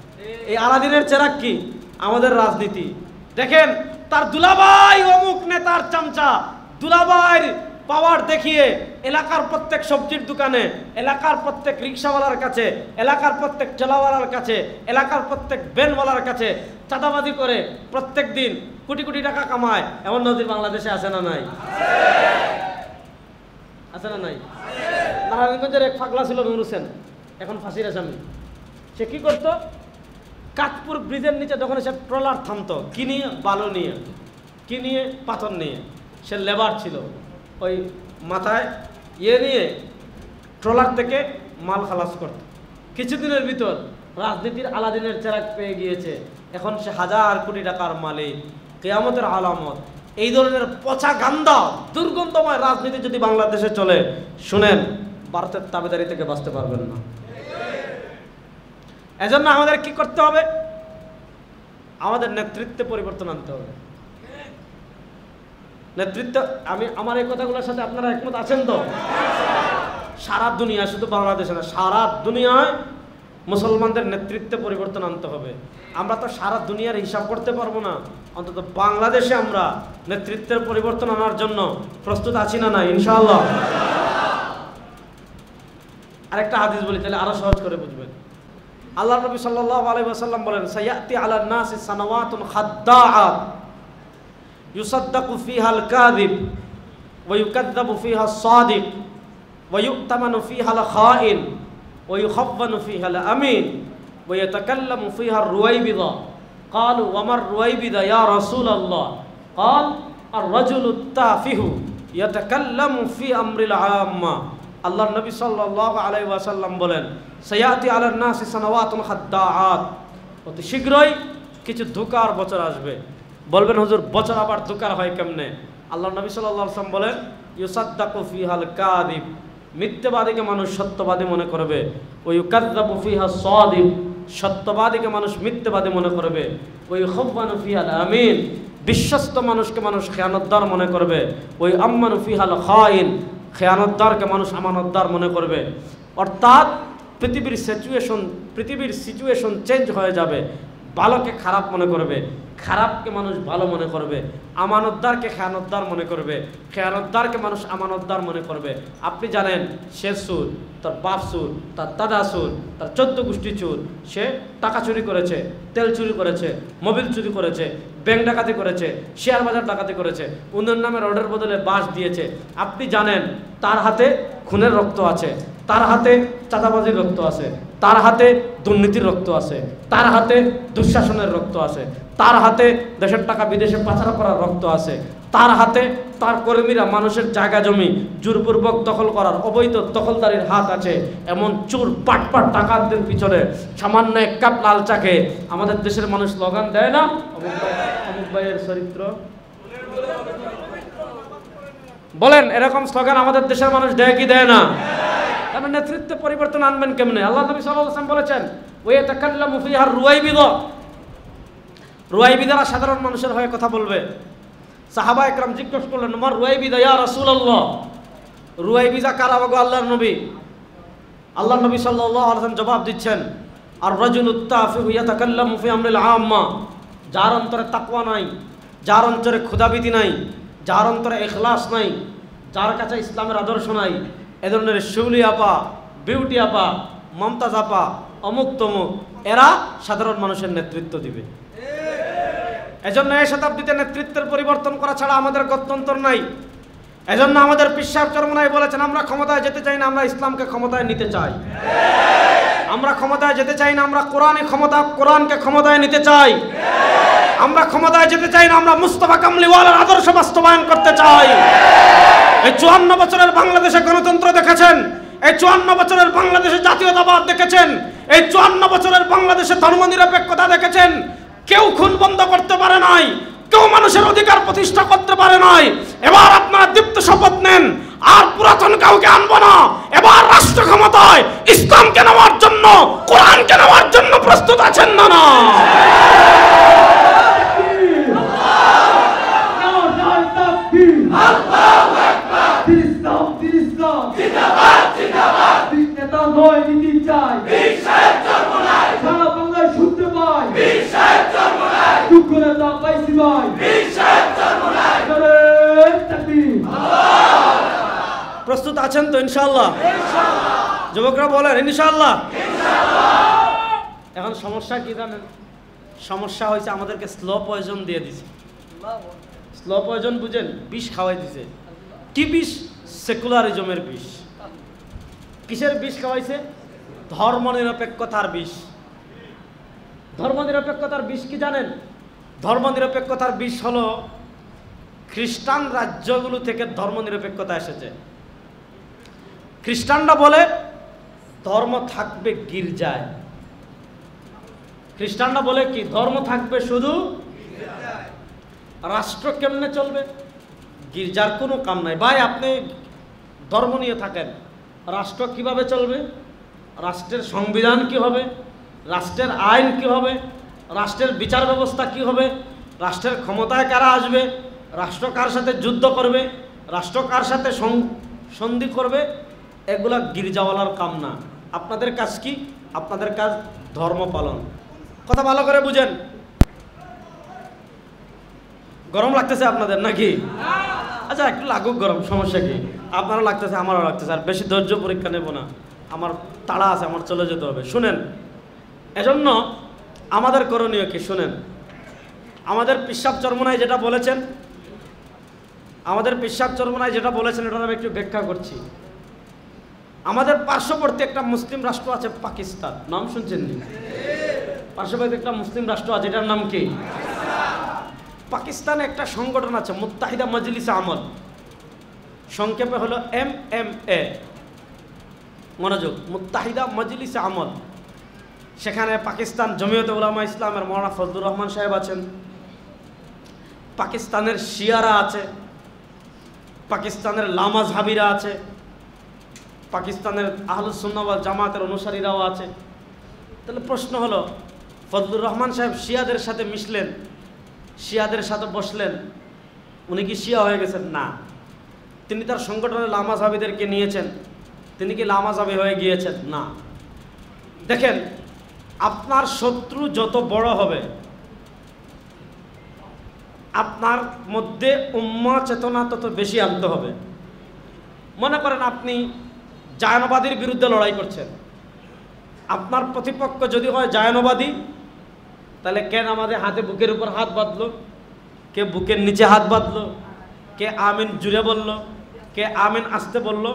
এই আলাদিনের চেরাগ কি? আমাদের রাজনীতি। দেখেন, তার দুলাভাই অমুক নেতার চামচা, দুলাভাইয়ের পাওয়ার দেখিয়ে এলাকার প্রত্যেক সবজির দোকানে, এলাকার প্রত্যেক রিক্সাওয়ালার কাছে, এলাকার প্রত্যেক ঠেলাওয়ালার কাছে, এলাকার প্রত্যেক ভ্যানওয়ালার কাছে চাঁদাবাজি করে প্রত্যেক দিন কোটি কোটি টাকা কামায়। এমন নজির বাংলাদেশে আছে না নাই? আছে না নাই? নারায়ণগঞ্জের এক পাগলা ছিল নূর হোসেন, এখন ফাঁসির আসামি। সে কি করতো? কাঠপুর ব্রিজের নিচে যখন সে ট্রলার থামতো, কি নিয়ে? বালু নিয়ে। কি নিয়ে? পাথর নিয়ে। সে লেবার ছিল, ওই মাথায় নিয়ে ট্রলার থেকে মাল খালাস করত। কিছুদিনের ভিতর রাজনীতির আলাদিনের চেরাগ পেয়ে গিয়েছে, এখন সে 1000 কোটি টাকার মালিক। কিয়ামতের আলামত। এই ধরনের পচা গান্দা দুর্গন্ধময় রাজনীতি যদি বাংলাদেশে চলে, শুনেন, ভারতের তাবেদারি থেকে বাঁচতে পারবেন না। এজন্য আমাদের কি করতে হবে? আমাদের নেতৃত্বে পরিবর্তন আনতে হবে। নেতৃত্ব, আমার এই কথাগুলোর সাথে আপনারা একমত আছেন তো? সারা দুনিয়া, শুধু বাংলাদেশে না, সারা দুনিয়ায় মুসলমানদের নেতৃত্বে পরিবর্তন আনতে হবে। আমরা তো সারা দুনিয়ার হিসাব করতে পারবো না, অন্তত বাংলাদেশে আমরা নেতৃত্বের পরিবর্তন আনার জন্য প্রস্তুত আছি না? না ইনশাআল্লাহ। আরেকটা হাদিস বলি, তাহলে আরো সহজ করে বুঝবেন। আল্লাহ নবী সাল্লাল্লাহু আলাইহি ওয়াসাল্লাম বলেন, সায়াতি আলান নাসি সানাওয়াতুন খাদ্দাআত ইউসাদ্দাকু ফিহা আল কাযিব ওয়া ইউকাযযাবু ফিহা আস-সাদিক ওয়া ইউতামানু ফিহাল খাইন ওয়া ইউখাফানু ফিহাল আমিন ওয়া ইয়াতাকাল্লামু ফিহা রুয়াইবিদা ক্বালু ওয়া মার রুয়াইবিদা ইয়া রাসূলুল্লাহ ক্বাল আর-রাজুলু তাফিহু ইয়াতাকাল্লামু ফি আমরিল আম্মা। আল্লাহর নবী সাল্লাল্লাহু আলাইহি ওয়াসাল্লাম বলেন, সায়াতি আলান নাসি সানাওয়াতুন খাদ্দাআত, অতি শীঘ্রই কিছু ধোঁকার বছর আসবে। বলবেন হুজুর বছর আবার ধোঁকার হয় কেমনে? আল্লাহর নবী সাল্লাল্লাহু আলাইহি ওয়াসাল্লাম বলেন, ইউসাদ্দাকু ফিহাল কাযিব, মিথ্যাবাদীকে মানুষ সত্যবাদী মনে করবে। ওয়া ইউকাযযাবু ফিহা সাদিক, সত্যবাদীকে মানুষ মিথ্যাবাদী মনে করবে। ওয়া ইউখাফানু ফিহাল আমিন, বিশ্বস্ত মানুষকে মানুষ খেয়ানতদার মনে করবে। ওই আম্মানু ফিহাল খাইন, খেয়ানতদারকে মানুষ আমানতদার মনে করবে। অর্থাৎ পৃথিবীর সিচুয়েশন চেঞ্জ হয়ে যাবে। ভালোকে খারাপ মনে করবে, খারাপকে মানুষ ভালো মনে করবে, আমানতদারকে খেয়ানতদার মনে করবে, খেয়ানতদারকে মানুষ আমানতদার মনে করবে। আপনি জানেন সে সুর, তার বাপ সুর, তার দাদা সুর, তার 14 গোষ্ঠী চুর, সে টাকা চুরি করেছে, তেল চুরি করেছে, মোবিল চুরি করেছে, ব্যাংক ডাকাতি করেছে, শেয়ার বাজার ডাকাতি করেছে, উন্নয়ন নামে রোডের বদলে বাঁশ দিয়েছে। আপনি জানেন তার হাতে খুনের রক্ত আছে, তার হাতে চাঁদাবাজির রক্ত আছে, তার হাতে দুর্নীতির রক্ত আছে, তার হাতে দুঃশাসনের রক্ত আছে, তার হাতে দেশের টাকা বিদেশে পাচার করার রক্ত আছে, তার হাতে তার কর্মীরা মানুষের জায়গা জমি জোরপূর্বক দখল করার অবৈধ দখলদারির হাত আছে। এমন চোর পাটপাট ডাকাতদের পিছনে সামান্য এক কাপ লাল চাকে আমাদের দেশের মানুষ স্লোগান দেয় না, অমুক ভাইয়ের চরিত্র। বলেন এরকম স্লোগান আমাদের দেশের মানুষ দেয় কি দেয় না? কারণ নেতৃত্বে পরিবর্তন আনবেন কেমনে? আল্লাহ নবী সাল্লাল্লাহু আলাইহি ওয়াসাল্লাম বলেছেন, ওয়া ইয়াতাকাল্লামু ফিহা রুয়াইবিদা, রুয়াইবিদারা সাধারণ মানুষের হয়ে কথা বলবে। সাহাবা একরাম জিজ্ঞেস করলেন, আমার রুয়াইবিদা ইয়া রাসূলুল্লাহ, রুয়াইবিদা কারা গো আল্লাহর নবী? আল্লাহর নবী সাল্লাল্লাহু আলাইহি ওয়াসাল্লাম জবাব দিচ্ছেন, আর-রাজুলু তাফিহু ইয়াতাকাল্লামু ফি আমরিল আম্মা, যার অন্তরে তাকওয়া নাই, যার অন্তরে খোদাভীতি নাই, যার অন্তরে ইখলাস নাই, যার কাছে ইসলামের আদর্শ নাই, এ ধরনের শিউলি আপা, বিউটি আপা, মমতাজ আপা, অমুক তমুক, এরা সাধারণ মানুষের নেতৃত্ব দিবে। এজন্য এই শতাব্দীতে নেতৃত্বের পরিবর্তন করা ছাড়া আমাদের গত্যন্তর নাই। এজন্য আমাদের পীর সাহেব চরমনাই বলেছেন, আমরা ক্ষমতায় যেতে চাই না, আমরা ইসলামকে ক্ষমতায় নিতে চাই। আমরা ক্ষমতায় যেতে চাই না, আমরা কোরআনকে ক্ষমতায় নিতে চাই। আমরা ক্ষমতায় যেতে চাই না, আমরা মুস্তাফা কামলিওয়ালার আদর্শ বাস্তবায়ন করতে চাই। এই 54 বছরের বাংলাদেশে গণতন্ত্র দেখেছেন, এই 54 বছরের বাংলাদেশে জাতীয়তাবাদ দেখেছেন, এই 54 বছরের বাংলাদেশে ধর্মনিরপেক্ষতা দেখেছেন। কেউ খুন বন্ধ করতে পারে নাই, কেউ মানুষের অধিকার প্রতিষ্ঠা করতে পারে নাই। এবার আপনারা দীপ্ত শপথ নেন, আর পুরাতন কাউকে আনবো না। এবার রাষ্ট্র ক্ষমতায় ইসলামকে নেওয়ার জন্য, কোরআনকে নেওয়ার জন্য প্রস্তুত আছেন না? না প্রস্তুত আছেন তো ইনশাআল্লাহ? যুবকরা বলেন ইনশাআল্লাহ। এখন সমস্যা কি জানেন? সমস্যা হয়েছে আমাদেরকে স্লো পয়জন দিয়ে দিছে। স্লো পয়জন বুঝেন? বিষ খাওয়াই দিছে। কি বিষ? সেকুলারিজমের বিষ। কিসের বিষ খাওয়াইছে? ধর্মনিরপেক্ষতার বিষ। ধর্মনিরপেক্ষতার বিষ কি জানেন? ধর্মনিরপেক্ষতার বিষ হলো খ্রিস্টান রাজ্যগুলো থেকে ধর্মনিরপেক্ষতা এসেছে। খ্রিস্টানরা বলে ধর্ম থাকবে গির্জায়। খ্রিস্টানরা বলে কি? ধর্ম থাকবে শুধু গির্জায়। রাষ্ট্র কেমনে চলবে? গির্জার কোনো কাম নাই। ভাই আপনি ধর্ম নিয়ে থাকেন, রাষ্ট্র কিভাবে চলবে? রাষ্ট্রের সংবিধান কি হবে? রাষ্ট্রের আইন কি হবে? রাষ্ট্রের বিচার ব্যবস্থা কি হবে? রাষ্ট্রের ক্ষমতায় কারা আসবে? রাষ্ট্র কার সাথে যুদ্ধ করবে? রাষ্ট্র কার সাথে সন্ধি করবে? এগুলা গির্জাওয়ালার কাম না। আপনাদের কাজ কি? আপনাদের কাজ ধর্ম পালন। কথা ভালো করে বুঝেন। গরম লাগতেছে আপনাদের নাকি? আচ্ছা একটু লাগুক গরম, সমস্যা কি? আপনারও লাগতেছে, আমারও লাগতেছে। আর বেশি ধৈর্য পরীক্ষা নেব না, আমার তাড়া আছে, আমার চলে যেতে হবে। শুনেন, এজন্য আমাদের করণীয় কি শুনেন। আমাদের পীর সাহেব চরমনাই যেটা বলেছেন, এটা আমি একটু ব্যাখ্যা করছি। আমাদের পার্শ্ববর্তী একটা মুসলিম রাষ্ট্র আছে পাকিস্তান, নাম শুনছেন নি? পার্শ্ববর্তী একটা মুসলিম রাষ্ট্র আছে, এটার নাম কি? পাকিস্তানে একটা সংগঠন আছে মুত্তাহিদা মজলিস আমল, সংক্ষেপে হলো MMA। মনোযোগ, মুত্তাহিদা মজলিস আমল। সেখানে পাকিস্তান জমিয়তে উলামা ইসলামের মৌলানা ফজলুর রহমান সাহেব আছেন, পাকিস্তানের শিয়ারা আছে, পাকিস্তানের লামাজহাবিরা আছে, পাকিস্তানের আহলুস সুন্নাহ ওয়াল জামাতের অনুসারীরাও আছে। তাহলে প্রশ্ন হলো, ফজলুর রহমান সাহেব শিয়াদের সাথে মিশলেন, শিয়াদের সাথে বসলেন, উনি কি শিয়া হয়ে গেছেন? না, তিনি তার সংগঠনের লামাজহাবিদেরকে নিয়েছেন, তিনি কি লামাজহাবি হয়ে গিয়েছেন? না। দেখেন, আপনার শত্রু যত বড় হবে, আপনার মধ্যে উম্মাহ চেতনা তত বেশি আনতে হবে। মনে করেন আপনি জায়নবাদীর বিরুদ্ধে লড়াই করছেন, আপনার প্রতিপক্ষ যদি হয় জায়নবাদী, তাহলে কেন আমাদের হাতে বুকের উপর হাত বাঁধলো, কে বুকের নিচে হাত বাঁধলো, কে আমিন জুড়ে বলল, কে আমিন আসতে বলল,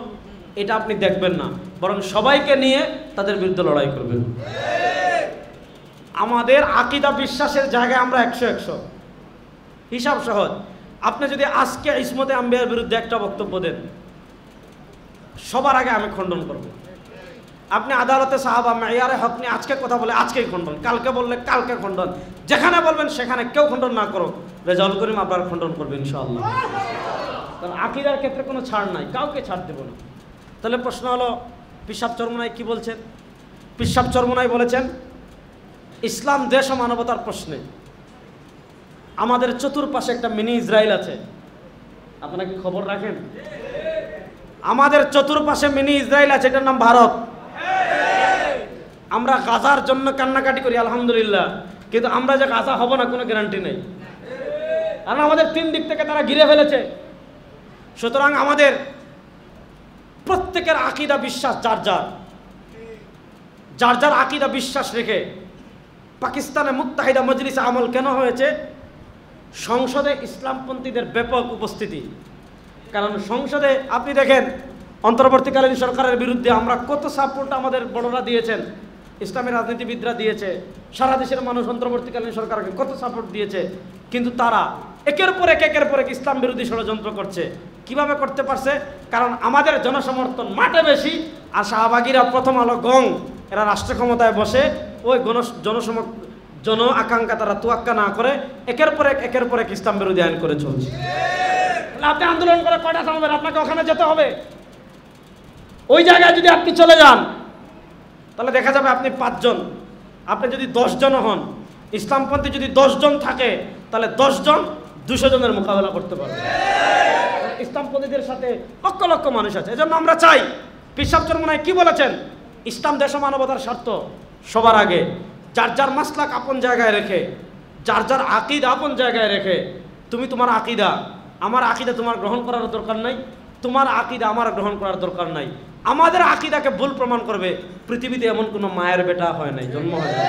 এটা আপনি দেখবেন না, বরং সবাইকে নিয়ে তাদের বিরুদ্ধে লড়াই করবেন। আমাদের আকীদা বিশ্বাসের জায়গায় আমরা 100-100। হিসাব সহজ, আপনি যদি আজকে ইসমতে আম্বিয়ার বিরুদ্ধে একটা বক্তব্য দেন, সবার আগে আমি খণ্ডন করব। আপনি আদালতে সাহাবা মেয়ারে হক নিয়ে আজকে কথা বলে আজকেই খণ্ডন, কালকে বললে কালকে খণ্ডন, যেখানে বলবেন সেখানে কেউ খণ্ডন না করো, রেজাউল করিম আপনার খণ্ডন করবে ইনশাআল্লাহ। কারণ আকীদার ক্ষেত্রে কোনো ছাড় নাই, কাউকে ছাড় দেব না। তাহলে প্রশ্ন হলো, পিশাব চরমনাই কি বলছেন? পিশাব চরমনাই বলেছেন, ইসলাম দেশ ও মানবতার প্রশ্নে আমাদের চতুর্পাশে একটা মিনি ইসরায়েল আছে। আপনারা কি খবর রাখেন? আমাদের চতুর্পাশে মিনি ইসরায়েল আছে, এটার নাম ভারত। আমরা গাজার জন্য কান্নাকাটি করি আলহামদুলিল্লাহ, কিন্তু আমরা যে গাজা হব না কোনো গ্যারান্টি নেই, কারণ আমাদের 3 দিক থেকে তারা ঘিরে ফেলেছে। সুতরাং আমাদের প্রত্যেকের আকীদা বিশ্বাস যার যার আকীদা বিশ্বাস রেখে পাকিস্তানে মুত্তাহিদা মজলিস আমল কেন হয়েছে? সংসদে ইসলামপন্থীদের ব্যাপক উপস্থিতি। কারণ সংসদে আপনি দেখেন, অন্তর্বর্তীকালীন সরকারের বিরুদ্ধে আমরা কত সাপোর্ট আমাদের বড়রা দিয়েছেন, ইসলামী রাজনীতিবিদরা দিয়েছে, সারা দেশের মানুষ অন্তর্বর্তীকালীন সরকারকে কত সাপোর্ট দিয়েছে, কিন্তু তারা একের পর এক ইসলাম বিরোধী ষড়যন্ত্র করছে। কিভাবে করতে পারছে? কারণ আমাদের জনসমর্থন মাঠে বেশি, আর শাহবাগীরা, প্রথম আলো, গং, এরা রাষ্ট্র ক্ষমতায় বসে ওই জন আকাঙ্ক্ষা তারা তোয়াক্কা না করে একের পর এক ইসলাম বিরোধী আইন করে চলছে। আপনি আন্দোলন করে কয়টা থামাবেন? আপনাকে ওখানে যেতে হবে। ওই জায়গায় যদি আপনি চলে যান, তাহলে দেখা যাবে আপনি 5 জন, আপনি যদি 10 জন হন, ইসলামপন্থী যদি 10 জন থাকে, তাহলে 10 জন 200 জনের মোকাবেলা করতে পারবে। ইসলামপন্থীদের সাথে লক্ষ লক্ষ মানুষ আছে। এজন্য আমরা চাই, পিশাব চরমনাই কি বলেছেন? ইসলাম দেশ ও মানবতার স্বার্থ সবার আগে, যার মাসলাক আপন জায়গায় রেখে, যার আকীদা আপন জায়গায় রেখে, তুমি তোমার আকীদা, আমার আকীদা তোমার গ্রহণ করার দরকার নাই, তোমার আকীদা আমার গ্রহণ করার দরকার নাই। আমাদের আকীদাকে ভুল প্রমাণ করবে, পৃথিবীতে এমন কোনো মায়ের বেটা হয় নাই, জন্ম হয় নাই।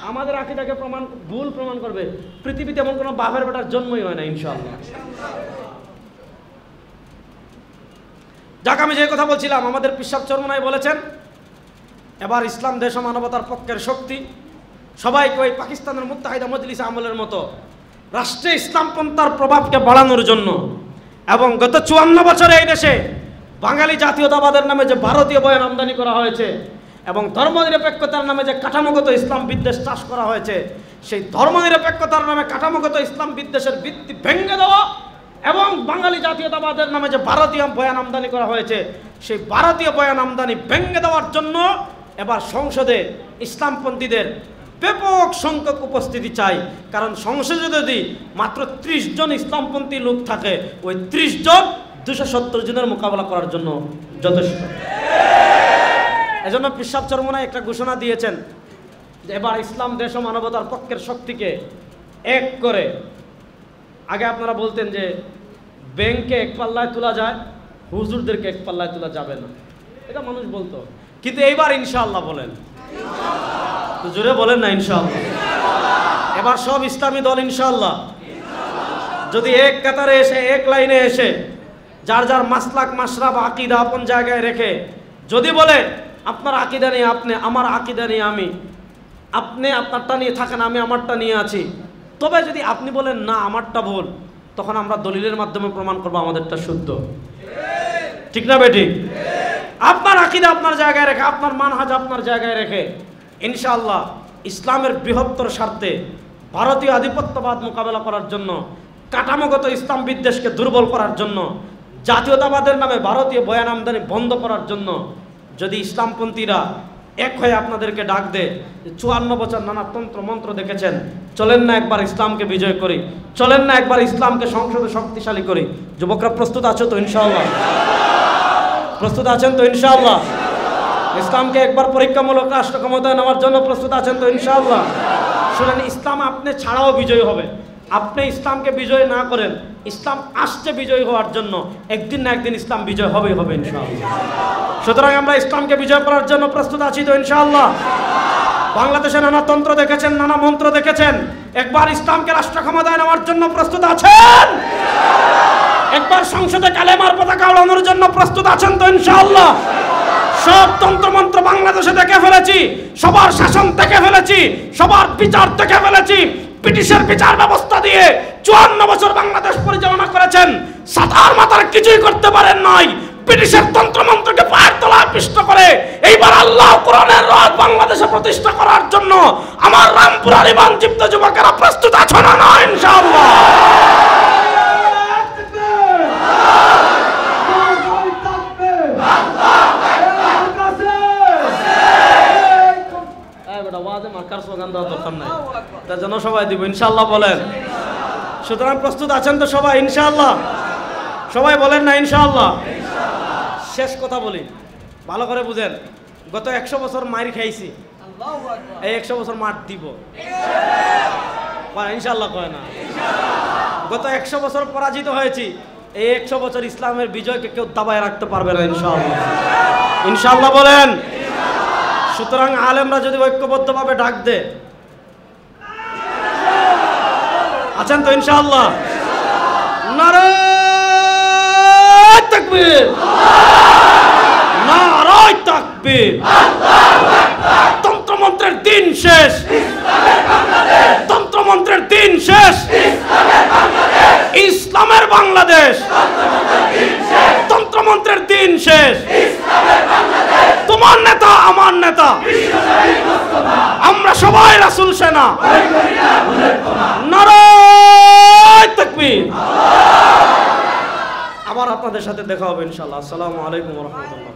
আমাদের আকীদাকে ভুল প্রমাণ করবে, পৃথিবীতে এমন কোনো বাপের বেটার জন্মই হয় না ইনশাআল্লাহ। যাক, আমি যে কথা বলছিলাম, আমাদের পিশাব চরমনাই বলেছেন, এবার ইসলাম দেশ ও মানবতার পক্ষের শক্তি সবাইকে ওই পাকিস্তানের মুত্তাহিদা মজলিস আমলের মতো রাষ্ট্রে ইসলামপন্থার প্রভাবকে বাড়ানোর জন্য, এবং গত 54 বছরে এই দেশে বাঙালি জাতীয়তাবাদের নামে যে ভারতীয় বয়ান আমদানি করা হয়েছে এবং ধর্মনিরপেক্ষতার নামে যে কাঠামোগত ইসলাম বিদ্বেষ চাষ করা হয়েছে, সেই ধর্মনিরপেক্ষতার নামে কাঠামোগত ইসলাম বিদ্বেষের ভিত্তি ভেঙে দেওয়া এবং বাঙালি জাতীয়তাবাদের নামে যে ভারতীয় বয়ান আমদানি করা হয়েছে, সেই ভারতীয় বয়ান আমদানি ভেঙে দেওয়ার জন্য এবার সংসদে ইসলামপন্থীদের ব্যাপক সংখ্যক উপস্থিতি চাই। কারণ সংসদে যদি মাত্র 30 জন ইসলামপন্থী লোক থাকে, ওই 30 জন 270 জনের মোকাবেলা করার জন্য যথেষ্ট। এজন্য পিশাব চরমনাই একটা ঘোষণা দিয়েছেন যে এবার ইসলাম দেশ ও মানবতার পক্ষের শক্তিকে এক করে, আগে আপনারা বলতেন যে ব্যাংকে এক পাল্লায় তোলা যায়, হুজুরদেরকে এক পাল্লায় তোলা যাবে না, এটা মানুষ বলতো, কিন্তু এইবার ইনশাআল্লাহ বলেন, জোরে বলেন না ইনশাআল্লাহ। এবার সব ইসলামী দল ইনশাআল্লাহ যদি এক কাতারে এসে, এক লাইনে এসে, যার মাসলাক মাশরাব আকীদা আপন জায়গায় রেখে যদি বলে আপনার আকীদা নিয়ে আপনি, আমার আকীদা নিয়ে আমি, আপনি আপনারটা নিয়ে থাকেন, আমি আমারটা নিয়ে আছি, তবে যদি আপনি বলেন না আমারটা ভুল, তখন আমরা দলিলের মাধ্যমে প্রমাণ করব আমাদেরটা শুদ্ধ। ঠিক না বেঠিক? আপনার আকীদা আপনার জায়গায় রেখে, আপনার মানহাজ আপনার জায়গায় রেখে ইনশাআল্লাহ ইসলামের বৃহত্তর স্বার্থে ভারতীয় আধিপত্যবাদ মোকাবেলা করার জন্য, কাঠামোগত ইসলাম বিদ্বেষকে দুর্বল করার জন্য, জাতীয়তাবাদের নামে ভারতীয় বয়ান আমদানি বন্ধ করার জন্য যদি ইসলামপন্থীরা এক হয়ে আপনাদেরকে ডাক দেয়, 54 বছর নানা তন্ত্র মন্ত্র দেখেছেন, চলেন না একবার ইসলামকে বিজয় করি, চলেন না একবার ইসলামকে সংসদে শক্তিশালী করি। যুবকরা প্রস্তুত আছো তো ইনশাআল্লাহ? প্রস্তুত আছেন তো ইনশাআল্লাহ? ইসলামকে একবার পরীক্ষামূলক রাষ্ট্র ক্ষমতায় নেওয়ার জন্য প্রস্তুত আছেন তো ইনশাআল্লাহ? শুনেন, ইসলাম আপনি ছাড়াও বিজয়ী হবে। আপনি ইসলামকে বিজয় না করেন, ইসলাম আসছে বিজয়ী হওয়ার জন্য, একদিন না একদিন ইসলাম বিজয় হবেই হবে ইনশাআল্লাহ। সুতরাং আমরা ইসলামকে বিজয় করার জন্য প্রস্তুত আছি তো ইনশাআল্লাহ? বাংলাদেশে নানা তন্ত্র দেখেছেন, নানা মন্ত্র দেখেছেন, একবার ইসলামকে রাষ্ট্র ক্ষমতায় নেওয়ার জন্য প্রস্তুত আছেন? একবার সংসদে কালেমার পতাকা ওড়ানোর জন্য প্রস্তুত আছেন তো ইনশাআল্লাহ? সব তন্ত্রমন্ত্র বাংলাদেশে দেখে ফেলেছি, সবার শাসন দেখে ফেলেছি, সবার বিচার দেখে ফেলেছি। ব্রিটিশের বিচার ব্যবস্থা দিয়ে 54 বছর বাংলাদেশ পরিচালনা করেছেন, সাতার মাথার কিছুই করতে পারেন নাই। ব্রিটিশের তন্ত্রমন্ত্রকে পায়ের তলায় পিষ্ট করে এইবার আল্লাহ কোরআনের রাজ বাংলাদেশে প্রতিষ্ঠা করার জন্য আমার রামপুরার ইমানদীপ্ত যুবকেরা প্রস্তুত আছো না না ইনশাআল্লাহ? তার জন্য সবাই দিব ইনশাআল্লাহ বলেন। সুতরাং প্রস্তুত আছেন তো সবাই ইনশাআল্লাহ? সবাই বলেন না ইনশাআল্লাহ? শেষ কথা বলি, ভালো করে বুঝেন। গত 100 বছর মার খাইছি, এই 100 বছর মার দিব ইনশাআল্লাহ। কয় না? গত 100 বছর পরাজিত হয়েছি, এই 100 বছর ইসলামের বিজয়কে কেউ দাবায় রাখতে পারবে না ইনশাআল্লাহ। ইনশাআল্লাহ বলেন। সুতরাং আলেমরা যদি ঐক্যবদ্ধভাবে ডাক দে, আছেন তো ইনশাআল্লাহ? নারে তাকবীর, নারে তাকবীর। তন্ত্রমন্ত্রের দিন শেষ, তন্ত্রমন্ত্রের দিন শেষ, ইসলামের বাংলাদেশ। তন্ত্রমন্ত্রের দিন শেষ, তোমার নেতা আমার নেতা, আমরা সবাই রাসূল সেনা। নারে তাকবীর। আবার আপনাদের সাথে দেখা হবে ইনশাআল্লাহ। আসসালামু আলাইকুম ওয়া রাহমাতুল্লাহ।